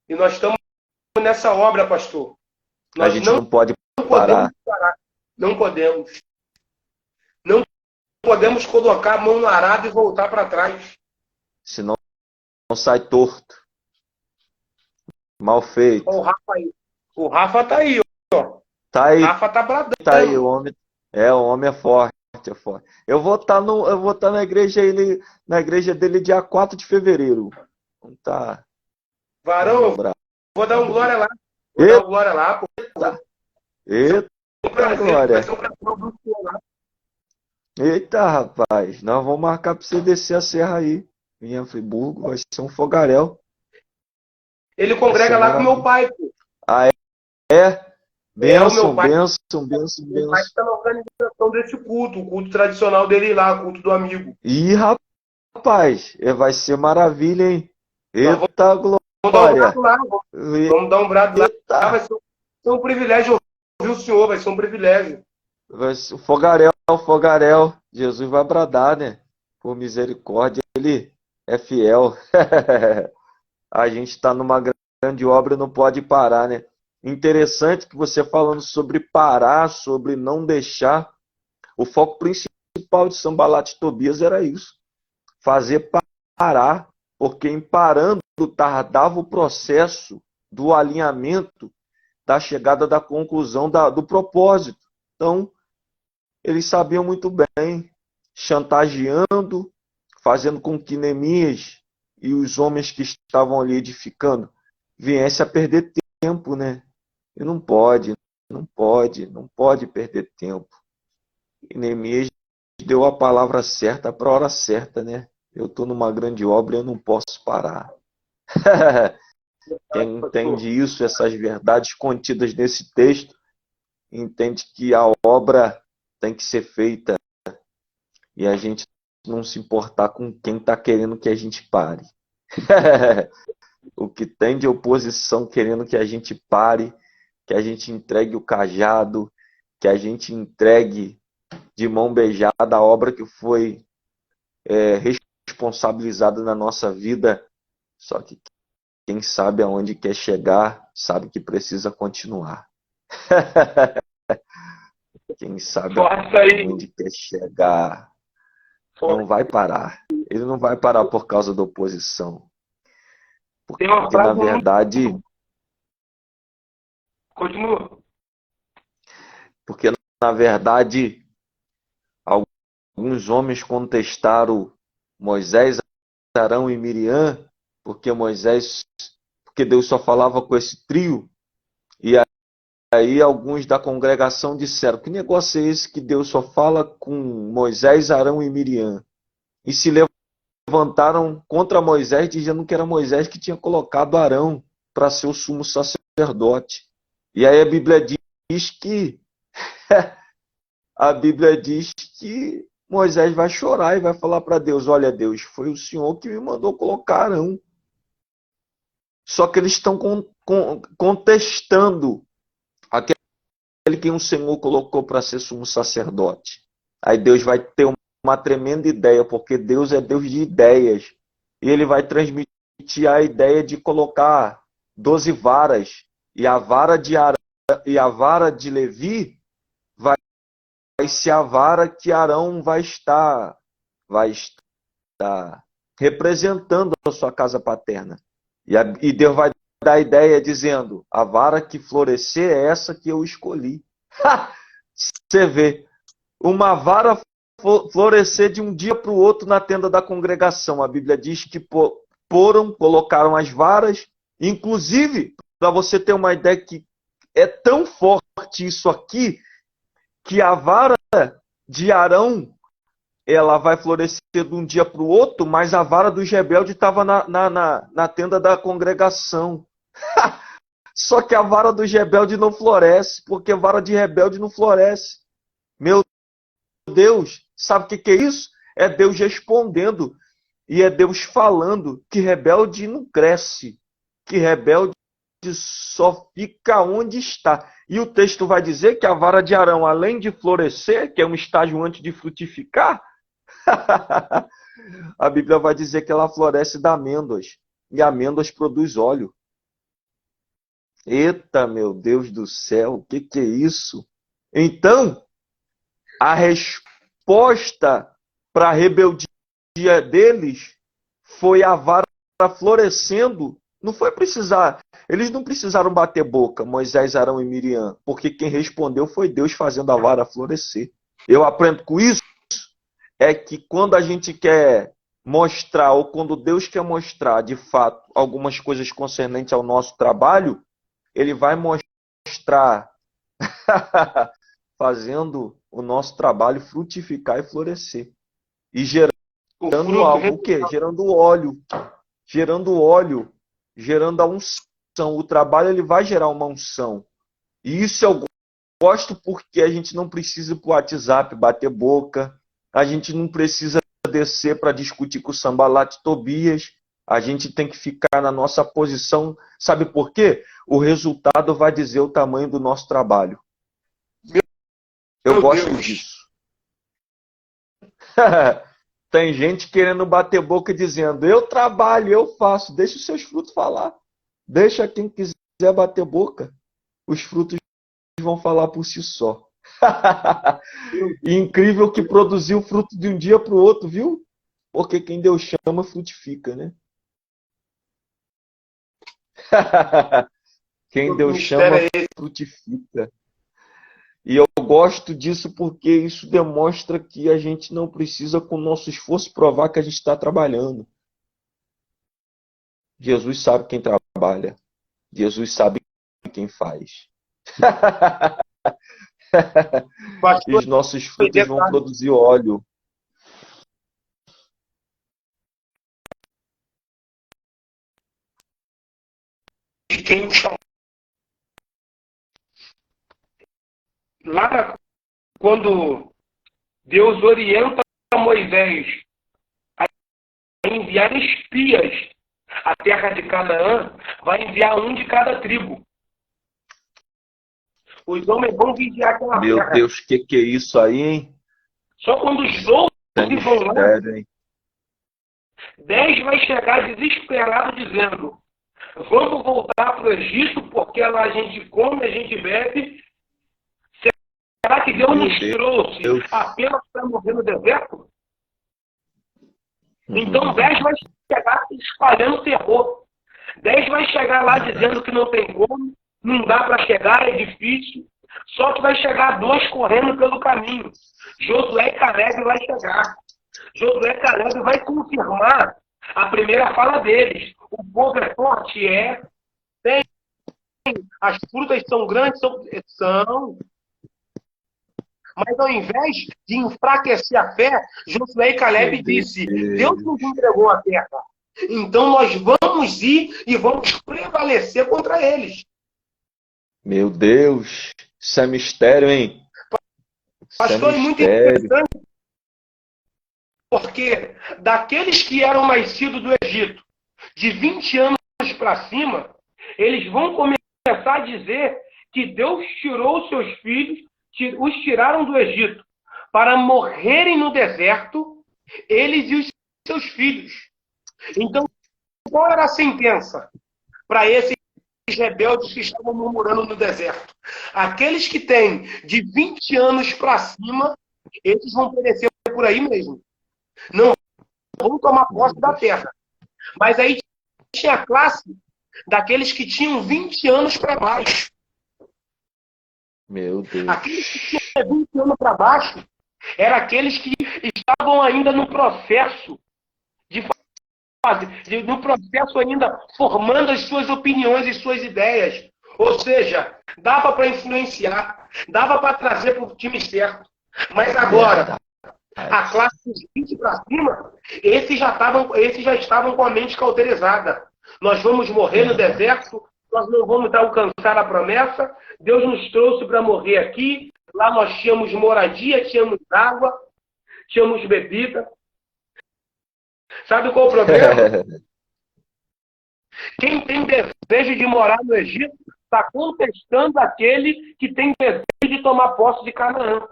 E nós estamos nessa obra, pastor. A Nós gente não não pode podemos parar. parar. Não podemos. Não podemos colocar a mão no arado e voltar para trás. Senão sai torto. Mal feito. Olha o Rafa aí. O Rafa tá aí, ó. Tá O aí, Rafa tá bradando. tá aí, o homem é forte, é forte. Eu vou estar na igreja dele dia 4 de fevereiro. Não tá. Varão, vou dar um glória lá. Vou dar um glória lá, pô. Eita, Um prazer, vai Glória. ser um prazer ouvir o senhor lá. Eita, rapaz. Nós vamos marcar pra você descer a serra aí. Em Friburgo, vai ser um fogaréu. Ele Vai congrega ser lá com maravilha. meu pai, pô. Ah, é? O Benção, meu pai. benção, Meu benção, pai benção. está na organização desse culto, o culto tradicional dele lá, o culto do amigo. Ih, rapaz, vai ser maravilha, hein? Nós Eita, vamos dar um Glória. brado lá, vamos dar um brado lá. Vai Eita. ser um privilégio ouvir o senhor, vai ser um privilégio. Vai ser o fogaréu. Jesus vai bradar, né? Por misericórdia, ele é fiel. A gente está numa grande obra e não pode parar, né? Interessante que você falando sobre parar, sobre não deixar. O foco principal de Sanballat e Tobias era isso. Fazer parar, porque em parando tardava o processo do alinhamento, da chegada da conclusão do propósito. Então, eles sabiam muito bem, chantageando, fazendo com que Neemias e os homens que estavam ali edificando viessem a perder tempo, né? E não pode perder tempo. E Neemias deu a palavra certa para a hora certa, né? Eu estou numa grande obra e eu não posso parar. Quem entende isso, essas verdades contidas nesse texto, entende que a obra tem que ser feita e a gente não se importar com quem está querendo que a gente pare. O que tem de oposição querendo que a gente pare, que a gente entregue o cajado, que a gente entregue de mão beijada a obra que foi responsabilizada na nossa vida. Só que quem sabe aonde quer chegar, sabe que precisa continuar. Quem sabe Força aí. aonde quer chegar, não Força. vai parar. Ele não vai parar por causa da oposição. Tem uma Porque, na frase verdade, muito... Continua. porque, na verdade, alguns homens contestaram Moisés, Arão e Miriam, porque Deus só falava com esse trio, e aí alguns da congregação disseram: que negócio é esse que Deus só fala com Moisés, Arão e Miriam? E se levantaram contra Moisés, dizendo que era Moisés que tinha colocado Arão para ser o sumo sacerdote. E aí a Bíblia diz que Moisés vai chorar e vai falar para Deus: olha, Deus, foi o Senhor que me mandou colocar Arão. Só que eles estão contestando aquele que o Senhor colocou para ser sumo sacerdote. Aí Deus vai ter uma tremenda ideia, porque Deus é Deus de ideias. E ele vai transmitir a ideia de colocar 12 varas. E a vara de Levi vai ser a vara que Arão vai estar representando a sua casa paterna. E Deus vai dar a ideia dizendo: a vara que florescer é essa que eu escolhi. Você vê, uma vara florescer de um dia para o outro na tenda da congregação. A Bíblia diz que colocaram as varas, inclusive, para você ter uma ideia, que é tão forte isso aqui, que a vara de Arão, ela vai florescer de um dia para o outro, mas a vara dos rebeldes estava na tenda da congregação. Só que a vara dos rebeldes não floresce, porque a vara de rebelde não floresce. Meu Deus, sabe o que é isso? É Deus respondendo, e é Deus falando que rebelde não cresce, que rebelde só fica onde está. E o texto vai dizer que a vara de Arão, além de florescer, que é um estágio antes de frutificar, a Bíblia vai dizer que ela floresce das amêndoas, e amêndoas produz óleo. Eita, meu Deus do céu, o que é isso? Então, a resposta para a rebeldia deles foi a vara florescendo. Não foi precisar, eles não precisaram bater boca, Moisés, Arão e Miriam, porque quem respondeu foi Deus fazendo a vara florescer. Eu aprendo com isso, é que quando a gente quer mostrar, ou quando Deus quer mostrar de fato algumas coisas concernentes ao nosso trabalho, ele vai mostrar fazendo o nosso trabalho frutificar e florescer. E gerando algo, o quê? Gerando óleo, gerando a unção. O trabalho ele vai gerar uma unção. E isso eu gosto, porque a gente não precisa ir para o WhatsApp bater boca, a gente não precisa descer para discutir com o Sambalat Tobias, a gente tem que ficar na nossa posição. Sabe por quê? O resultado vai dizer o tamanho do nosso trabalho. Eu gosto disso. Tem gente querendo bater boca dizendo: eu trabalho, eu faço. Deixa os seus frutos falar. Deixa quem quiser bater boca. Os frutos vão falar por si só. E incrível que produziu fruto de um dia para o outro, viu? Porque quem Deus chama, frutifica, né? Quem Deus chama, frutifica. E eu gosto disso porque isso demonstra que a gente não precisa, com o nosso esforço, provar que a gente está trabalhando. Jesus sabe quem trabalha. Jesus sabe quem faz. E os nossos frutos vão produzir óleo. E quem chama? Lá, quando Deus orienta Moisés a enviar espias à terra de Canaã, vai enviar um de cada tribo. Os homens vão vigiar aquela terra. Meu Deus, o que é isso aí, hein? Só quando os 12 vão lá, 10 vai chegar desesperado dizendo: Vamos voltar para o Egito, porque lá a gente come, a gente bebe. Será que Deus nos trouxe apenas para morrer no deserto? Então 10 vai chegar espalhando terror. 10 vai chegar lá dizendo que não tem como, não dá para chegar, é difícil. Só que vai chegar 2 correndo pelo caminho. Josué e Caleb vai chegar. Josué e Caleb vai confirmar a primeira fala deles. O povo é forte, tem. As frutas são grandes, são. Mas ao invés de enfraquecer a fé, Josué e Caleb disse: Deus nos entregou a terra. Então nós vamos ir e vamos prevalecer contra eles. Meu Deus, isso é mistério, hein? Pastor, é muito interessante, porque daqueles que eram nascidos do Egito, de 20 anos para cima, eles vão começar a dizer que Deus tirou os seus filhos, os tiraram do Egito para morrerem no deserto, eles e os seus filhos. Então, qual era a sentença para esses rebeldes que estavam murmurando no deserto? Aqueles que têm de 20 anos para cima, eles vão perecer por aí mesmo. Não vão tomar posse da terra. Mas aí tinha a classe daqueles que tinham 20 anos para baixo. Meu Deus. Aqueles que tinham 20 anos para baixo eram aqueles que estavam ainda no processo no processo ainda formando as suas opiniões e suas ideias. Ou seja, dava para influenciar, dava para trazer para o time certo. Mas agora, a classe dos 20 para cima, esses já estavam com a mente cauterizada. Nós vamos morrer no deserto, nós não vamos alcançar a promessa, Deus nos trouxe para morrer aqui, lá nós tínhamos moradia, tínhamos água, tínhamos bebida. Sabe qual é o problema? Quem tem desejo de morar no Egito está contestando aquele que tem desejo de tomar posse de Canaã.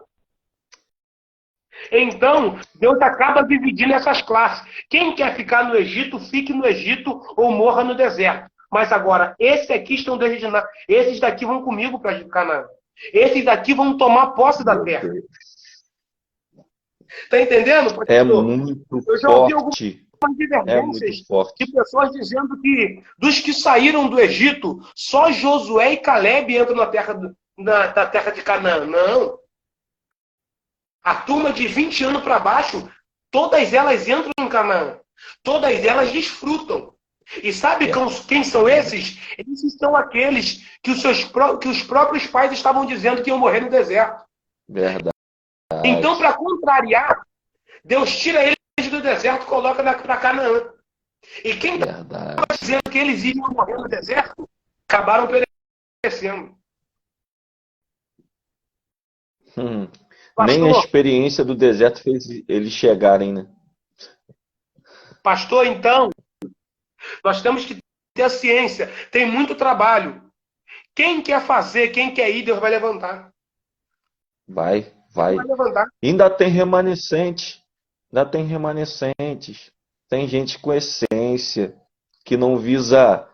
Então, Deus acaba dividindo essas classes. Quem quer ficar no Egito, fique no Egito ou morra no deserto. Mas agora, esses aqui estão designados. Esses daqui vão comigo para Canaã. Esses daqui vão tomar posse da terra. Está entendendo? Pastor? É muito Eu já ouvi forte. algumas divergências muito forte. de pessoas dizendo que dos que saíram do Egito, só Josué e Caleb entram na terra de Canaã. Não. A turma de 20 anos para baixo, todas elas entram em Canaã. Todas elas desfrutam. E sabe quem são esses? Esses são aqueles que os próprios pais estavam dizendo que iam morrer no deserto. Verdade. Então, para contrariar, Deus tira eles do deserto e coloca para Canaã. E quem estava dizendo que eles iam morrer no deserto, acabaram perecendo. Nem a experiência do deserto fez eles chegarem, né? Pastor, então, nós temos que ter a ciência. Tem muito trabalho. Quem quer fazer, quem quer ir, Deus vai levantar. Vai. Vai levantar. Ainda tem remanescente. Ainda tem remanescentes. Tem gente com essência que não visa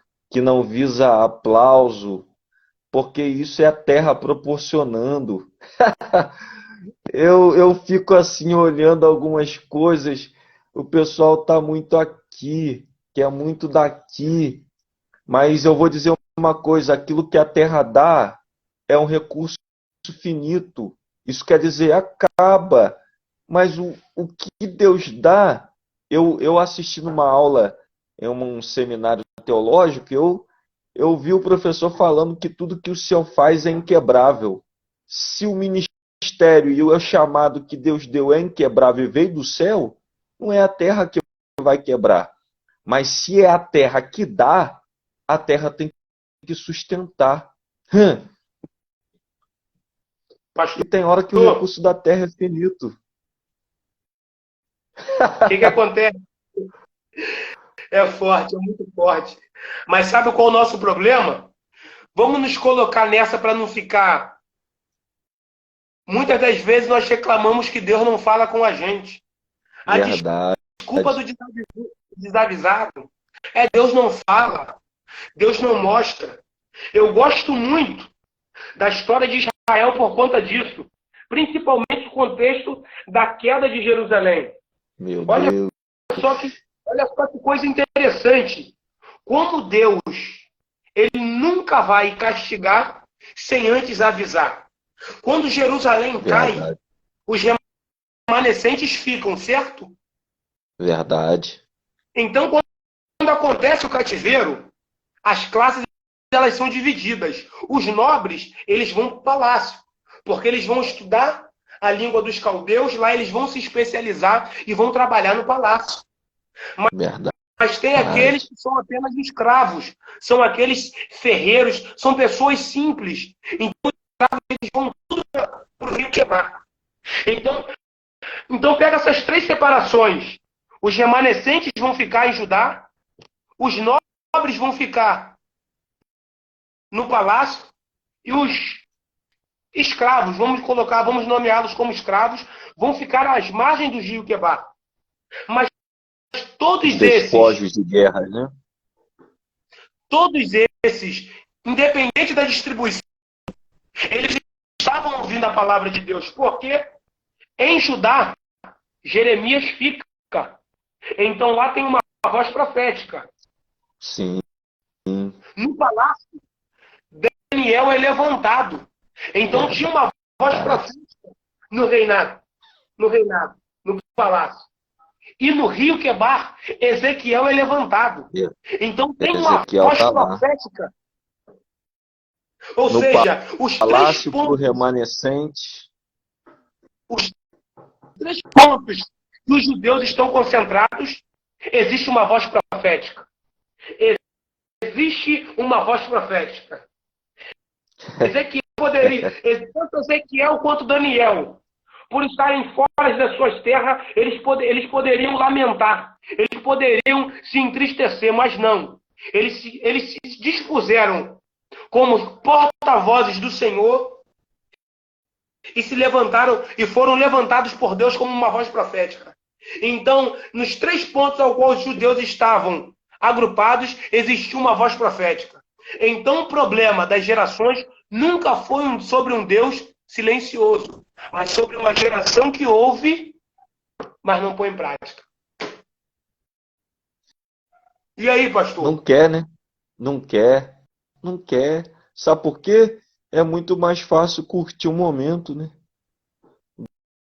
aplauso, porque isso é a terra proporcionando. Eu fico assim olhando algumas coisas, o pessoal tá muito aqui, quer muito daqui, mas eu vou dizer uma coisa, aquilo que a terra dá é um recurso finito, isso quer dizer acaba, mas o que Deus dá, eu assisti numa aula, em um seminário teológico, eu vi o professor falando que tudo que o Senhor faz é inquebrável. Se o ministério e o chamado que Deus deu é inquebrável e veio do céu, não é a terra que vai quebrar. Mas se é a terra que dá, a terra tem que sustentar. E tem hora que o recurso da terra é finito. O que acontece? É forte, é muito forte. Mas sabe qual é o nosso problema? Vamos nos colocar nessa para não ficar... Muitas das vezes nós reclamamos que Deus não fala com a gente. A Verdade. desculpa do desavisado é Deus não fala. Deus não mostra. Eu gosto muito da história de Israel por conta disso. Principalmente o contexto da queda de Jerusalém. Meu Olha Deus. olha só que coisa interessante. Como Deus, ele nunca vai castigar sem antes avisar. Quando Jerusalém cai, Verdade. os remanescentes ficam, certo? Verdade. Então, quando acontece o cativeiro, as classes elas são divididas. Os nobres, eles vão para o palácio, porque eles vão estudar a língua dos caldeus, lá eles vão se especializar e vão trabalhar no palácio. Verdade. Mas tem aqueles que são apenas escravos, são aqueles ferreiros, são pessoas simples. Então, os escravos eles vão tudo para o Rio Quebar. Então, pega essas três separações. Os remanescentes vão ficar em Judá, os nobres vão ficar no palácio e os escravos, vamos nomeá-los como escravos, vão ficar às margens do Rio Quebar. Mas todos Despojos de guerra, né? Todos esses, independente da distribuição, eles estavam ouvindo a palavra de Deus. Porque em Judá, Jeremias fica. Então lá tem uma voz profética. Sim. No palácio, Daniel é levantado. Então tinha uma voz profética no reinado, no palácio. E no Rio Quebar, Ezequiel é levantado. Então tem uma voz profética. Ou seja, os palácio três pontos, remanescente. os três pontos que os judeus estão concentrados, existe uma voz profética. Existe uma voz profética. Ezequiel poderia, tanto Ezequiel quanto Daniel, por estarem fora das suas terras, eles poderiam lamentar, eles poderiam se entristecer, mas não. Eles se dispuseram como porta-vozes do Senhor e se levantaram e foram levantados por Deus como uma voz profética. Então, nos três pontos ao qual os judeus estavam agrupados, existiu uma voz profética. Então, o problema das gerações nunca foi sobre um Deus silencioso, mas sobre uma geração que ouve, mas não põe em prática. E aí, pastor? Não quer, né? Não quer. Sabe por quê? É muito mais fácil curtir o momento, né?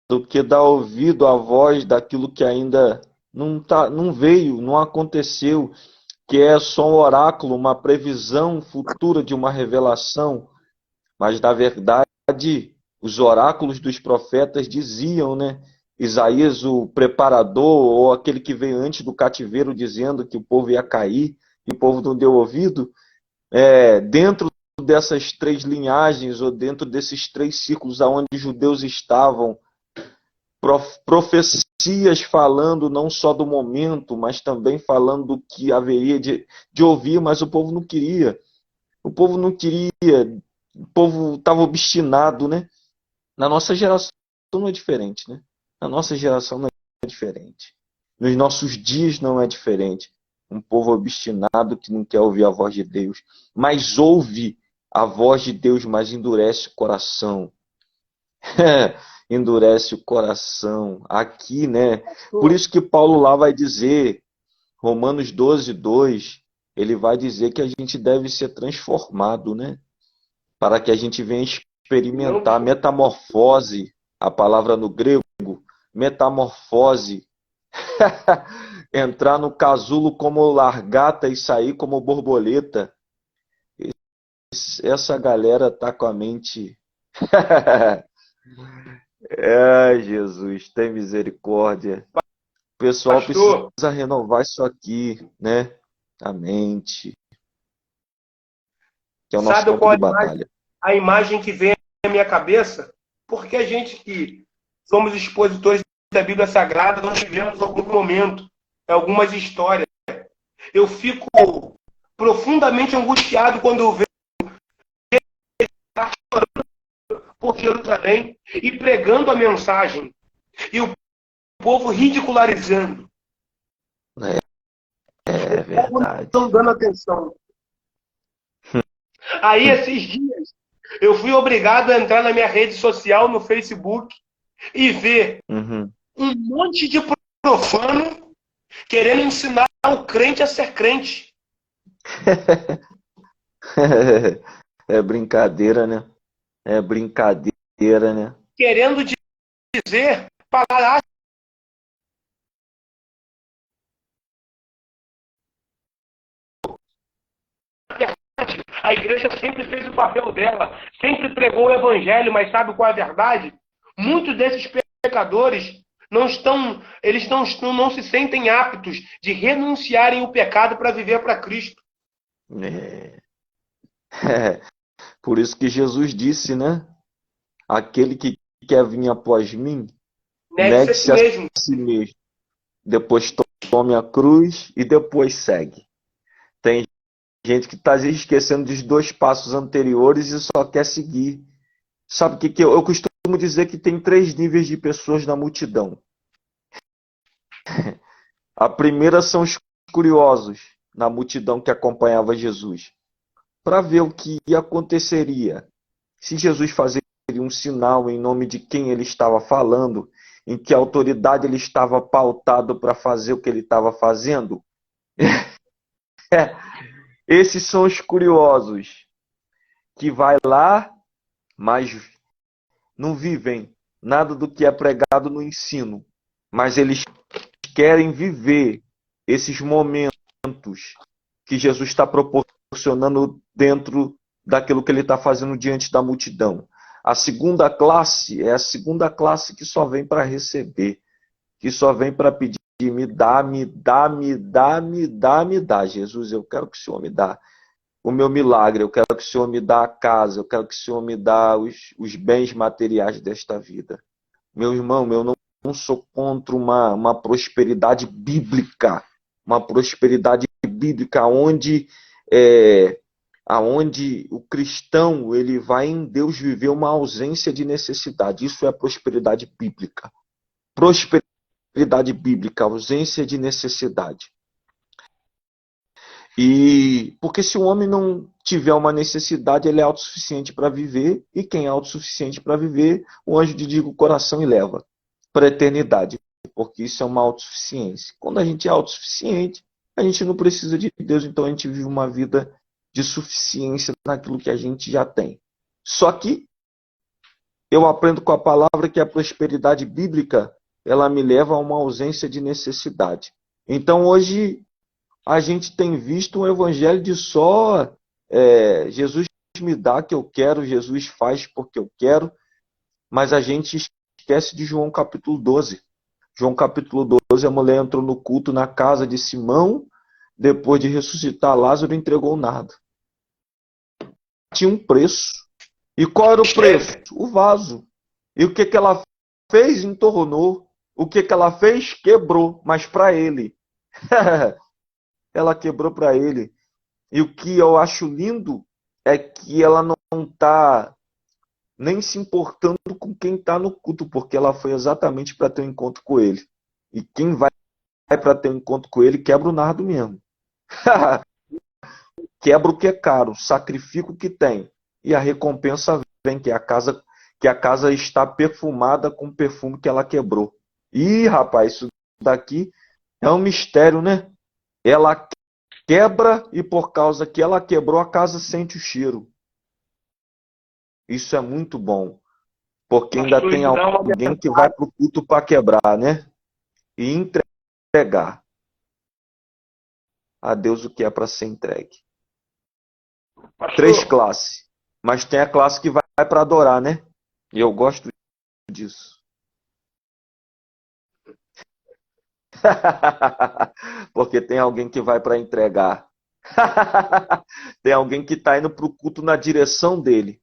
Do que dar ouvido à voz daquilo que ainda não veio, não aconteceu, que é só um oráculo, uma previsão futura de uma revelação. Mas, na verdade, os oráculos dos profetas diziam, né? Isaías, o preparador, ou aquele que veio antes do cativeiro, dizendo que o povo ia cair, e o povo não deu ouvido. Dentro dessas três linhagens, ou dentro desses três círculos onde os judeus estavam, profecias falando não só do momento, mas também falando do que haveria de ouvir, mas o povo não queria. O povo não queria, o povo estava obstinado, né? Na nossa geração não é diferente, né? Na nossa geração não é diferente. Nos nossos dias não é diferente. Um povo obstinado que não quer ouvir a voz de Deus, mas ouve a voz de Deus, mas endurece o coração. Endurece o coração. Aqui, né? Por isso que Paulo lá vai dizer, Romanos 12:2, ele vai dizer que a gente deve ser transformado, né? Para que a gente venha experimentar metamorfose, a palavra no grego, metamorfose. Entrar no casulo como largata e sair como borboleta. Essa galera tá com a mente... Jesus, tem misericórdia. O pessoal precisa renovar isso aqui, né? A mente. Que é o nosso campo de batalha. A imagem que vem na minha cabeça, porque a gente que somos expositores da Bíblia Sagrada, nós tivemos algum momento, algumas histórias. Eu fico profundamente angustiado quando eu vejo ele chorando por Jerusalém e pregando a mensagem. E o povo ridicularizando. É verdade. Não dando atenção. Aí, esses dias, eu fui obrigado a entrar na minha rede social, no Facebook, e ver Uhum. um monte de profano querendo ensinar o crente a ser crente. É brincadeira, né? É brincadeira, né? Querendo dizer parar. A igreja sempre fez o papel dela, sempre pregou o evangelho, mas sabe qual é a verdade? Muitos desses pecadores não estão, eles não se sentem aptos de renunciarem o pecado para viver para Cristo. É. É. Por isso que Jesus disse, né? Aquele que quer vir após mim, Negue-se a si negue-se a mesmo. si mesmo. Depois tome a cruz e depois segue. Tem gente que está esquecendo dos dois passos anteriores e só quer seguir. Sabe o que eu costumo dizer que tem três níveis de pessoas na multidão. A primeira são os curiosos na multidão que acompanhava Jesus, para ver o que aconteceria se Jesus fazia um sinal em nome de quem ele estava falando, em que autoridade ele estava pautado para fazer o que ele estava fazendo. Esses são os curiosos que vai lá, mas não vivem nada do que é pregado no ensino, mas eles querem viver esses momentos que Jesus está proporcionando dentro daquilo que ele está fazendo diante da multidão. A segunda classe é a segunda classe que só vem para receber, que só vem para pedir, me dá, me dá, me dá, me dá, me dá. Jesus, eu quero que o Senhor me dá o meu milagre, eu quero que o Senhor me dá a casa, eu quero que o Senhor me dá os bens materiais desta vida. Meu irmão, eu não sou contra uma prosperidade bíblica, uma prosperidade bíblica onde o cristão ele vai em Deus viver uma ausência de necessidade. Isso é prosperidade bíblica. Prosperidade bíblica, ausência de necessidade. E porque se o homem não tiver uma necessidade, ele é autossuficiente para viver, e quem é autossuficiente para viver, o anjo dedica o coração e leva para a eternidade, porque isso é uma autossuficiência. Quando a gente é autossuficiente, a gente não precisa de Deus, então a gente vive uma vida de suficiência naquilo que a gente já tem. Só que eu aprendo com a palavra que a prosperidade bíblica, ela me leva a uma ausência de necessidade. Então hoje a gente tem visto um evangelho de só Jesus me dá que eu quero, Jesus faz porque eu quero, mas a gente esquece de João capítulo 12. João capítulo 12, a mulher entrou no culto na casa de Simão, depois de ressuscitar Lázaro, entregou nada. Tinha um preço. E qual era o preço? O vaso. E o que ela fez? Entornou. O que ela fez? Quebrou, mas para ele. Ela quebrou para ele. E o que eu acho lindo é que ela não está nem se importando com quem está no culto, porque ela foi exatamente para ter um encontro com ele. E quem vai para ter um encontro com ele quebra o nardo mesmo. Quebra o que é caro, sacrifica o que tem. E a recompensa vem, que a casa está perfumada com o perfume que ela quebrou. Ih, rapaz, isso daqui é um mistério, né? Ela quebra e por causa que ela quebrou, a casa sente o cheiro. Isso é muito bom. Porque ainda Pastor, tem isso dá uma alguém que vai para o culto para quebrar, né? E entregar a Deus o que é para ser entregue. Três pastor, classes. Mas tem a classe que vai para adorar, né? E eu gosto disso. Porque tem alguém que vai para entregar. Tem alguém que está indo para o culto na direção dele.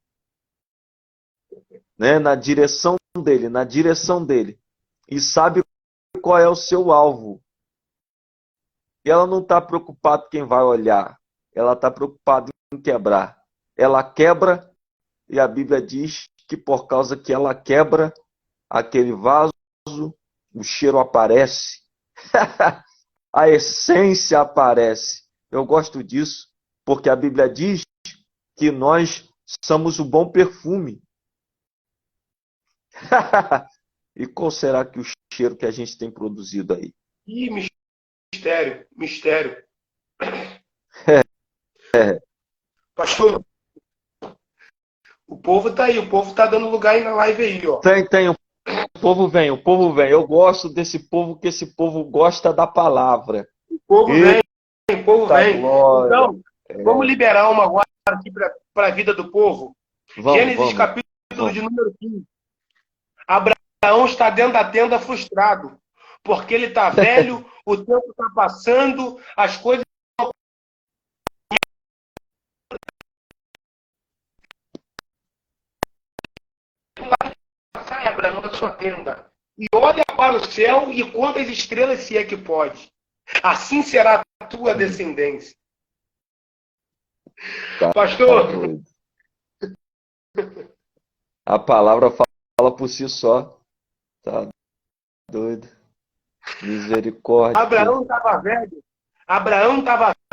Né? Na direção dele, na direção dele. E sabe qual é o seu alvo. E ela não está preocupada quem vai olhar. Ela está preocupada em quebrar. Ela quebra, e a Bíblia diz que por causa que ela quebra aquele vaso, o cheiro aparece. A essência aparece. Eu gosto disso, porque a Bíblia diz que nós somos o bom perfume. E qual será que o cheiro que a gente tem produzido aí? Ih, mistério, mistério. É, Pastor, o povo tá aí, o povo tá dando lugar aí na live aí, ó. tem, o povo vem, o povo vem. Eu gosto desse povo, que esse povo gosta da palavra. O povo vem, o povo Eita vem. glória. Então, vamos liberar uma agora aqui para a vida do povo. Gênesis Vamos. capítulo de número 15. Abraão está dentro da tenda frustrado, porque ele está velho, o tempo está passando, as coisas sai, Abraão, da sua tenda e olha para o céu e conta as estrelas, se é que pode. Assim será a tua descendência. Tá Pastor, doido. A palavra fala por si só. Tá doido. Misericórdia. Abraão estava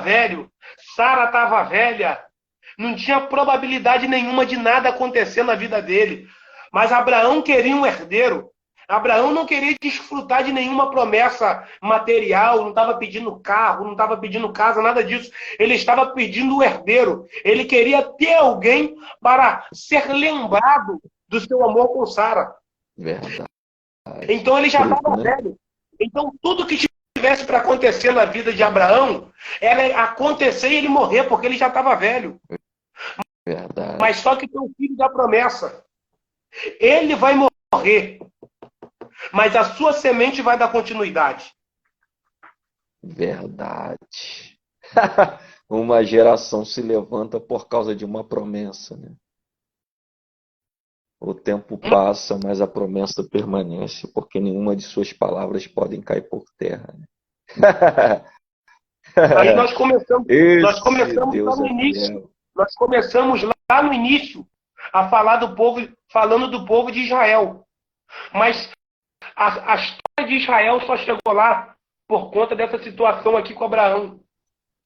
velho, Sara estava velha, não tinha probabilidade nenhuma de nada acontecer na vida dele. Mas Abraão queria um herdeiro. Abraão não queria desfrutar de nenhuma promessa material, não estava pedindo carro, não estava pedindo casa, nada disso. Ele estava pedindo o herdeiro. Ele queria ter alguém para ser lembrado do seu amor com Sara. Verdade. Então ele já estava né? velho. Então tudo que tivesse para acontecer na vida de Abraão era acontecer e ele morrer, porque ele já estava velho. Verdade. Mas só que tem o filho da promessa. Ele vai morrer, mas a sua semente vai dar continuidade. Verdade. Uma geração se levanta por causa de uma promessa, né? O tempo passa, mas a promessa permanece, porque nenhuma de suas palavras podem cair por terra, né? Aí nós começamos Deus lá no é início. fiel. Nós começamos lá no início a falar do povo, falando do povo de Israel. Mas a história de Israel só chegou lá por conta dessa situação aqui com Abraão.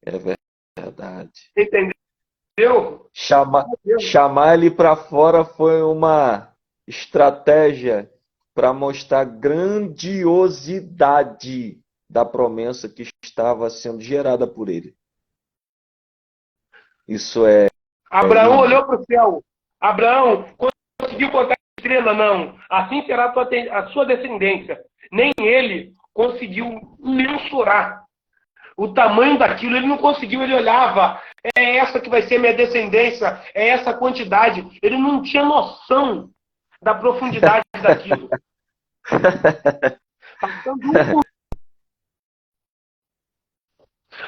É verdade. Entendeu? Chamar ele para fora foi uma estratégia para mostrar a grandiosidade da promessa que estava sendo gerada por ele. Isso é Abraão lindo. olhou para o céu. Abraão conseguiu contar a estrela? Não. Assim será a sua descendência. Nem ele conseguiu mensurar o tamanho daquilo. Ele não conseguiu, ele olhava. É essa que vai ser minha descendência. É essa quantidade. Ele não tinha noção da profundidade daquilo.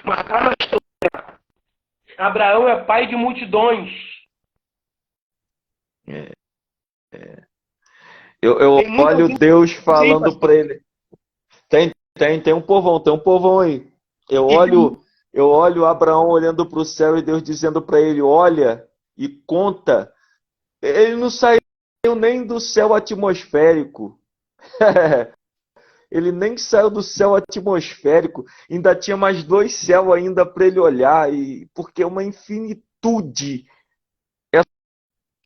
Mas tá na história. Abraão é pai de multidões. Eu Tem muita olho gente Deus falando pastor. para ele. Tem um povão aí. Eu olho Abraão olhando para o céu e Deus dizendo para ele: olha e conta. Ele não saiu nem do céu atmosférico. Ele nem saiu do céu atmosférico. Ainda tinha mais 2 céus ainda para ele olhar, e porque é uma infinitude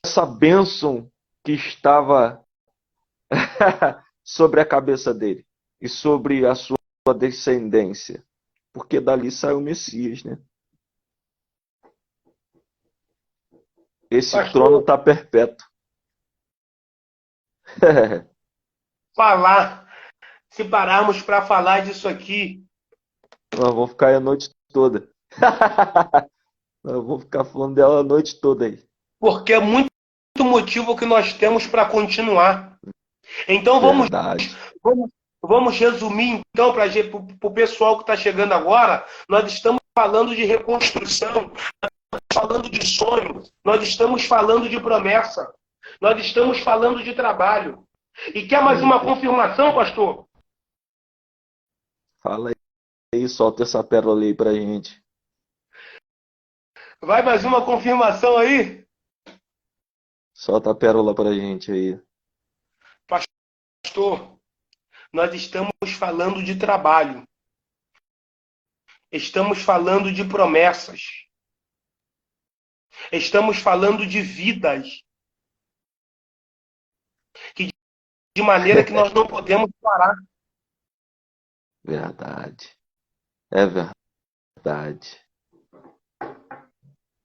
essa bênção que estava sobre a cabeça dele e sobre a sua descendência, porque dali saiu o Messias, né? Esse Pastor, trono está perpétuo. se pararmos para falar disso aqui, Nós vamos ficar aí a noite toda. Nós vamos ficar falando dela a noite toda aí. porque é muito motivo que nós temos para continuar. Então Verdade. vamos resumir então para o pessoal que está chegando agora. Nós estamos falando de reconstrução, nós estamos falando de sonho, nós estamos falando de promessa, nós estamos falando de trabalho. E quer mais uma confirmação, pastor? Fala aí, solta essa pérola aí pra gente. Vai mais uma confirmação aí? Solta a pérola pra gente aí. Pastor, nós estamos falando de trabalho. Estamos falando de promessas. Estamos falando de vidas, que de maneira que nós não podemos parar. Verdade. É verdade.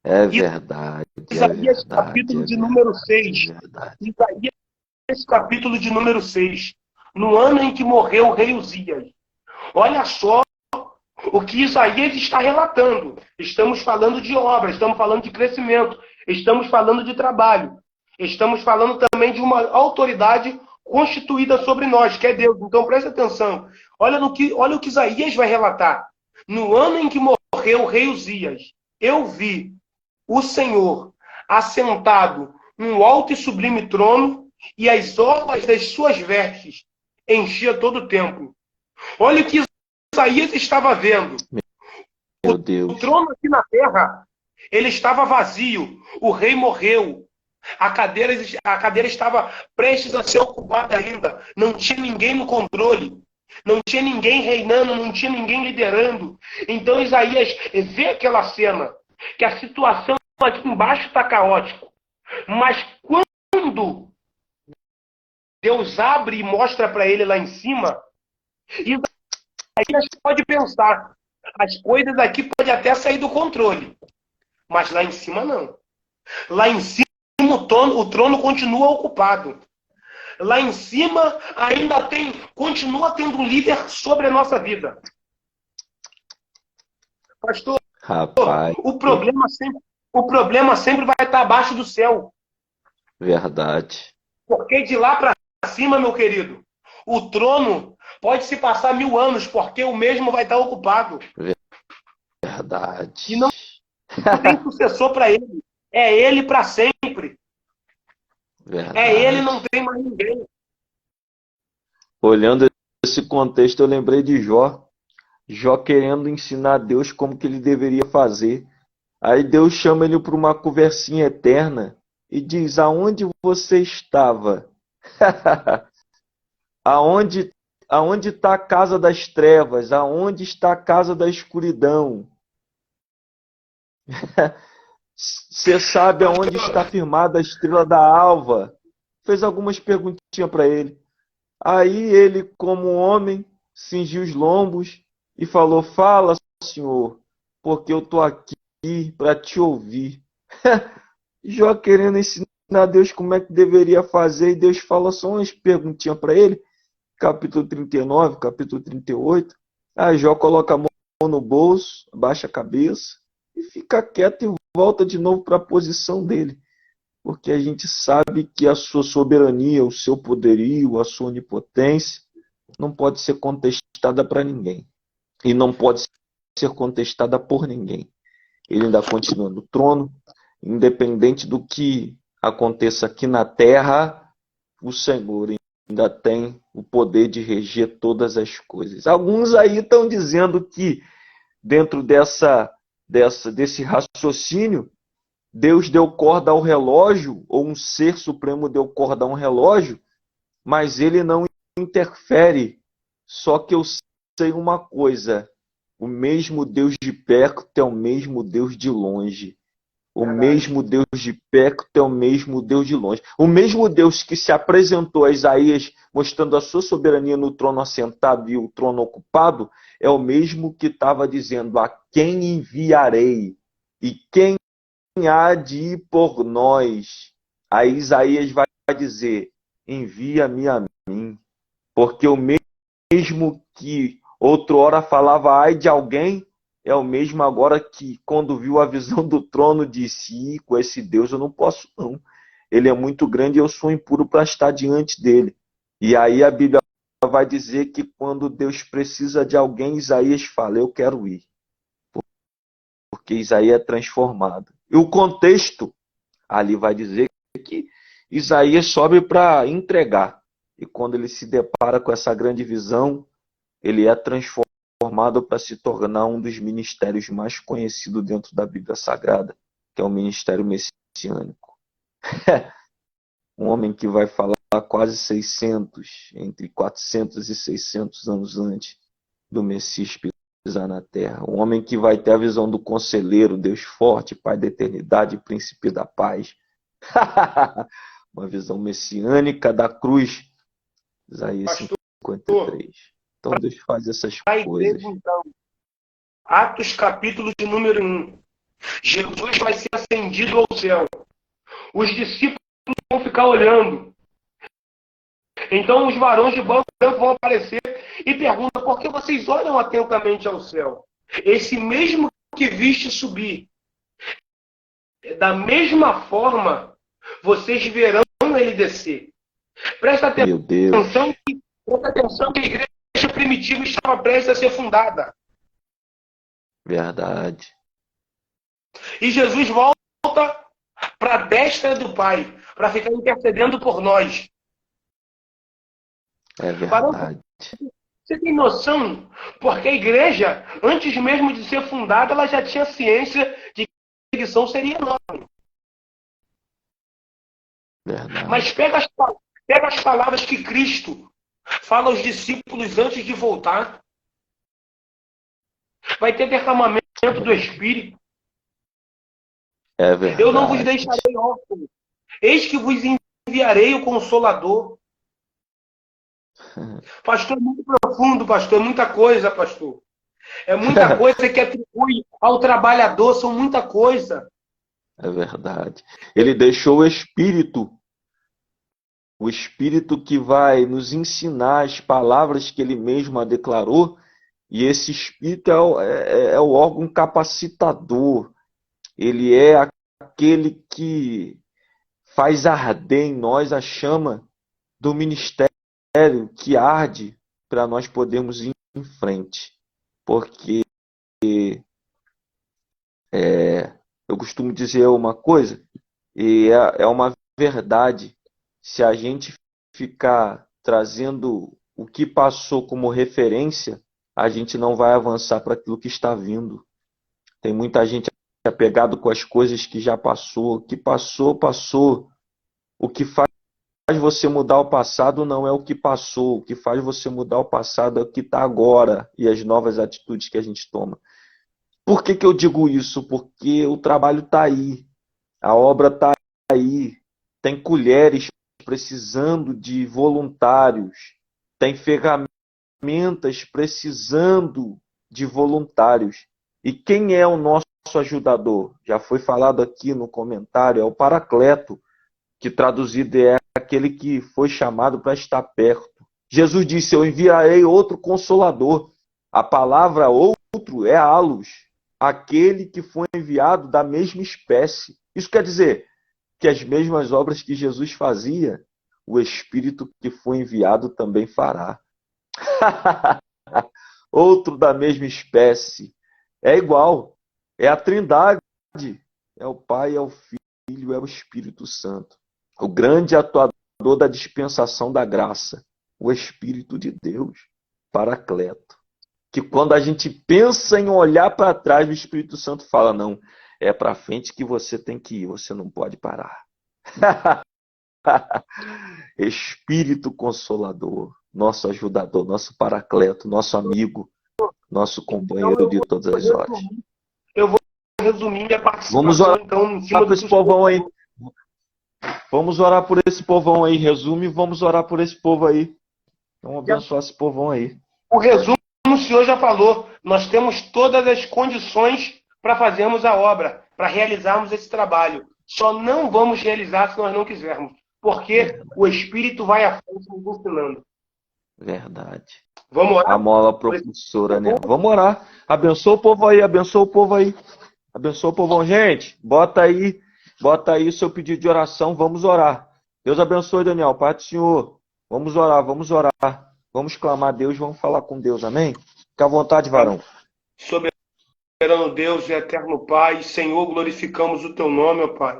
É verdade. É Isaías verdade. capítulo É de número verdade. 6. É verdade. Isaías capítulo de número 6. No ano em que morreu o rei Uzias. Olha só o que Isaías está relatando. Estamos falando de obra, estamos falando de crescimento, estamos falando de trabalho. Estamos falando também de uma autoridade constituída sobre nós, que é Deus. Então preste atenção. Olha o que Isaías vai relatar. No ano em que morreu o rei Uzias, eu vi o Senhor assentado num alto e sublime trono, e as orlas das suas vestes enchia todo o templo. Olha o que Isaías estava vendo. Meu O Deus. trono aqui na terra, ele estava vazio. O rei morreu. A cadeira estava prestes a ser ocupada ainda. Não tinha ninguém no controle. Não tinha ninguém reinando, não tinha ninguém liderando. Então Isaías vê aquela cena, que a situação aqui embaixo está caótica. Mas quando Deus abre e mostra para ele lá em cima, Isaías pode pensar, as coisas aqui podem até sair do controle, mas lá em cima não. Lá em cima o trono continua ocupado. Lá em cima ainda continua tendo um líder sobre a nossa vida. Pastor, Rapaz. o problema sempre vai estar abaixo do céu. Verdade. Porque de lá para cima, meu querido, o trono pode se passar 1000 anos, porque o mesmo vai estar ocupado. Verdade. E não tem sucessor para ele. É ele para sempre. É ele, não Verdade. tem mais ninguém. Olhando esse contexto, eu lembrei de Jó. Jó querendo ensinar a Deus como que ele deveria fazer. Aí Deus chama ele para uma conversinha eterna e diz: aonde você estava? Aonde aonde está a casa das trevas? Aonde está a casa da escuridão? Você sabe aonde está Pastor, firmada a estrela da alva? Fez algumas perguntinhas para ele. Aí ele, como homem, cingiu os lombos e falou: fala, Senhor, porque eu estou aqui para te ouvir. Jó querendo ensinar a Deus como é que deveria fazer, e Deus fala só umas perguntinhas para ele, capítulo 39, capítulo 38. Aí Jó coloca a mão no bolso, abaixa a cabeça e fica quieto e volta de novo para a posição dele. Porque a gente sabe que a sua soberania, o seu poderio, a sua onipotência não pode ser contestada para ninguém. E não pode ser contestada por ninguém. Ele ainda continua no trono, independente do que aconteça aqui na terra, o Senhor ainda tem o poder de reger todas as coisas. Alguns aí estão dizendo que dentro desse raciocínio, Deus deu corda ao relógio, ou um ser supremo deu corda a um relógio, mas ele não interfere. Só que eu sei uma coisa: o mesmo Deus de perto é o mesmo Deus de longe. O mesmo Deus de perto é o mesmo Deus de longe. O mesmo Deus que se apresentou a Isaías mostrando a sua soberania no trono assentado e o trono ocupado, é o mesmo que estava dizendo: a quem enviarei? E quem há de ir por nós? Aí Isaías vai dizer: envia-me a mim. Porque o mesmo que outrora falava ai de alguém, é o mesmo agora que, quando viu a visão do trono, disse: com esse Deus eu não posso não. Ele é muito grande e eu sou impuro para estar diante dele. E aí a Bíblia vai dizer que quando Deus precisa de alguém, Isaías fala: eu quero ir. Porque Isaías é transformado. E o contexto ali vai dizer que Isaías sobe para entregar. E quando ele se depara com essa grande visão, ele é transformado para se tornar um dos ministérios mais conhecidos dentro da Bíblia Sagrada, que é o ministério messiânico. Um homem que vai falar quase 600, entre 400 e 600 anos antes do Messias pisar na terra. Um homem que vai ter a visão do conselheiro, Deus forte, Pai da eternidade, príncipe da paz. Uma visão messiânica da cruz. Isaías Pastor, 53. Então Deus faz essas a igreja, coisas. então, Atos capítulo de número 1. Jesus vai ser ascendido ao céu. Os discípulos vão ficar olhando. Então os varões de branco vão aparecer e perguntam: por que vocês olham atentamente ao céu? Esse mesmo que viste subir, da mesma forma, vocês verão ele descer. Presta Meu Deus. atenção que a igreja primitiva estava prestes a ser fundada. Verdade. E Jesus volta para a destra do Pai, para ficar intercedendo por nós. É verdade. Você tem noção? Porque a igreja, antes mesmo de ser fundada, ela já tinha ciência de que a perseguição seria enorme. Verdade. Mas pega as palavras que Cristo fala aos discípulos antes de voltar. Vai ter derramamento do Espírito. É verdade. Eu não vos deixarei órfãos. Eis que vos enviarei o Consolador. Pastor, é muito profundo, pastor. É muita coisa, pastor. É muita coisa que atribui ao trabalhador. São muita coisa. É verdade. Ele deixou o Espírito que vai nos ensinar as palavras que ele mesmo declarou, e esse Espírito é o órgão capacitador. Ele é aquele que faz arder em nós a chama do ministério que arde para nós podermos ir em frente. Porque eu costumo dizer uma coisa, e é uma verdade. Se a gente ficar trazendo o que passou como referência, a gente não vai avançar para aquilo que está vindo. Tem muita gente apegado com as coisas que já passou. O que passou, passou. O que faz você mudar o passado não é o que passou. O que faz você mudar o passado é o que está agora e as novas atitudes que a gente toma. Por que eu digo isso? Porque o trabalho está aí. A obra está aí. Tem colheres precisando de voluntários. Tem ferramentas precisando de voluntários. E quem é o nosso ajudador? Já foi falado aqui no comentário, é o Paracleto, que traduzido é aquele que foi chamado para estar perto. Jesus disse: eu enviarei outro Consolador. A palavra outro é halos, aquele que foi enviado da mesma espécie. Isso quer dizer que as mesmas obras que Jesus fazia, o Espírito que foi enviado também fará. Outro da mesma espécie. É igual. É a Trindade. É o Pai, é o Filho, é o Espírito Santo. O grande atuador da dispensação da graça. O Espírito de Deus. Paracleto. Que quando a gente pensa em olhar para trás, o Espírito Santo fala: não, é para frente que você tem que ir, você não pode parar. Espírito Consolador, nosso ajudador, nosso Paracleto, nosso amigo, nosso companheiro de todas as horas. Eu vou resumir minha participação. Vamos orar então, em cima por esse povão aí. Vamos orar por esse povão aí. Resume, vamos orar por esse povo aí. Vamos abençoar esse povão aí. O resumo o senhor já falou. Nós temos todas as condições para fazermos a obra, para realizarmos esse trabalho. Só não vamos realizar se nós não quisermos. Porque o Espírito vai à frente nos ensinando. Verdade. Vamos orar? A mola propulsora, né? Vamos orar. Abençoa o povo aí, abençoa o povo aí. Abençoa o povão. Gente, bota aí o seu pedido de oração, vamos orar. Deus abençoe, Daniel, Pai do Senhor. Vamos orar, vamos orar. Vamos clamar a Deus, vamos falar com Deus, amém? Fica à vontade, varão. Soberano Deus e eterno Pai, Senhor, glorificamos o teu nome, ó Pai,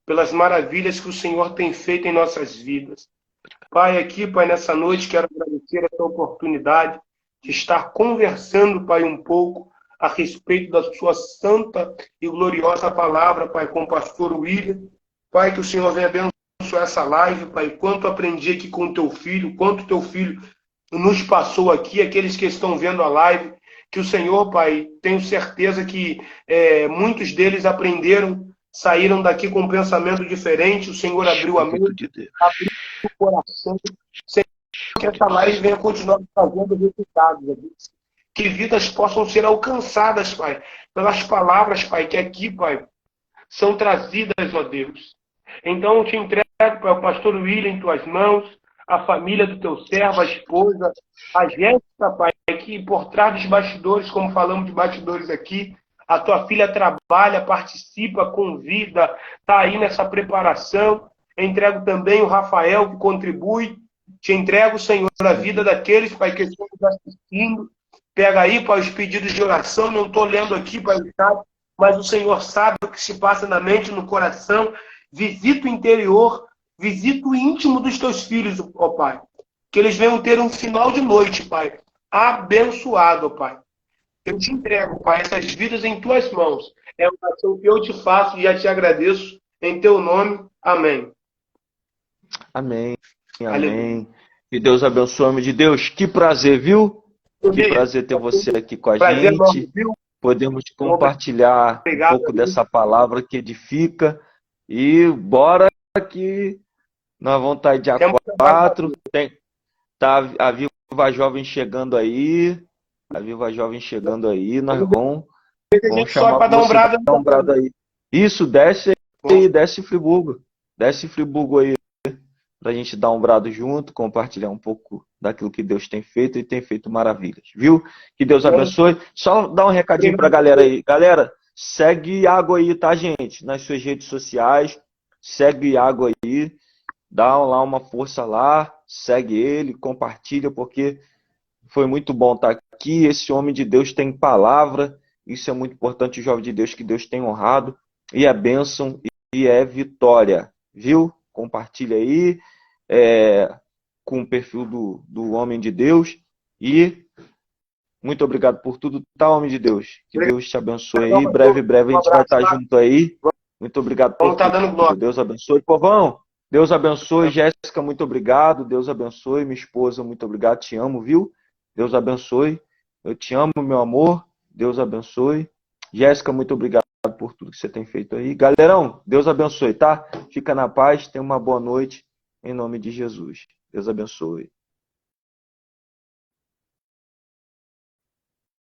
pelas maravilhas que o Senhor tem feito em nossas vidas. Pai, aqui, Pai, nessa noite, quero agradecer essa oportunidade de estar conversando, Pai, um pouco a respeito da sua santa e gloriosa palavra, Pai, com o pastor William. Pai, que o Senhor venha abençoar essa live, Pai, quanto aprendi aqui com o teu filho, quanto teu filho nos passou aqui, aqueles que estão vendo a live, que o Senhor, Pai, tenho certeza que muitos deles aprenderam, saíram daqui com um pensamento diferente. O Senhor abriu a mente, Espírito de Deus. abriu o coração. Senhor, que essa live venha continuar fazendo resultados, ó Deus. Que vidas possam ser alcançadas, Pai, pelas palavras, Pai, que aqui, Pai, são trazidas, ó Deus. Então eu te entrego, Pai, o pastor William em tuas mãos, a família do teu servo, a esposa, a Jéssica, Pai, que por trás dos bastidores, como falamos de bastidores aqui, a tua filha trabalha, participa, convida, está aí nessa preparação. Eu entrego também o Rafael, que contribui. Te entrego, Senhor, a vida daqueles, Pai, que estão nos assistindo. Pega aí, Pai, os pedidos de oração. Não estou lendo aqui, Pai, mas o Senhor sabe o que se passa na mente, no coração. Visita o interior, visita o íntimo dos teus filhos, ó Pai. Que eles venham ter um final de noite, Pai, abençoado, ó Pai. Eu te entrego, Pai, essas vidas em tuas mãos. É uma oração que eu te faço e já te agradeço. Em teu nome, amém. Amém. Aleluia. Amém. Que Deus abençoe, homem de Deus. Que prazer, viu? Que prazer ter você aqui com a Prazer enorme, gente. viu? Podemos compartilhar Obrigado, um pouco dessa palavra que edifica. E bora que nós vamos estar dia Temos 4. Tá a Viva Jovem chegando aí. A Viva Jovem chegando aí. Nós vamos chamar para dar um brado. dar um brado aí. Isso, desce aí, desce Friburgo. Desce Friburgo aí. Pra gente dar um brado junto, compartilhar um pouco daquilo que Deus tem feito e tem feito maravilhas, viu? Que Deus abençoe. Só dar um recadinho pra galera aí. Galera, segue Iago aí, tá, gente? Nas suas redes sociais. Segue Iago aí. Dá lá uma força lá. Segue ele, compartilha, porque foi muito bom estar aqui. Esse homem de Deus tem palavra. Isso é muito importante, o jovem de Deus, que Deus tem honrado. E é bênção e é vitória, viu? Compartilha aí com o perfil do homem de Deus. E muito obrigado por tudo, tá, homem de Deus? Que Deus te abençoe aí. Breve a gente vai estar junto aí. Muito obrigado por tudo. Deus abençoe. Povão, Deus abençoe. Jéssica, muito obrigado. Deus abençoe. Minha esposa, muito obrigado. Te amo, viu? Deus abençoe. Eu te amo, meu amor. Deus abençoe. Jéssica, muito obrigado por tudo que você tem feito aí. Galerão, Deus abençoe, tá? Fica na paz, tenha uma boa noite, em nome de Jesus. Deus abençoe.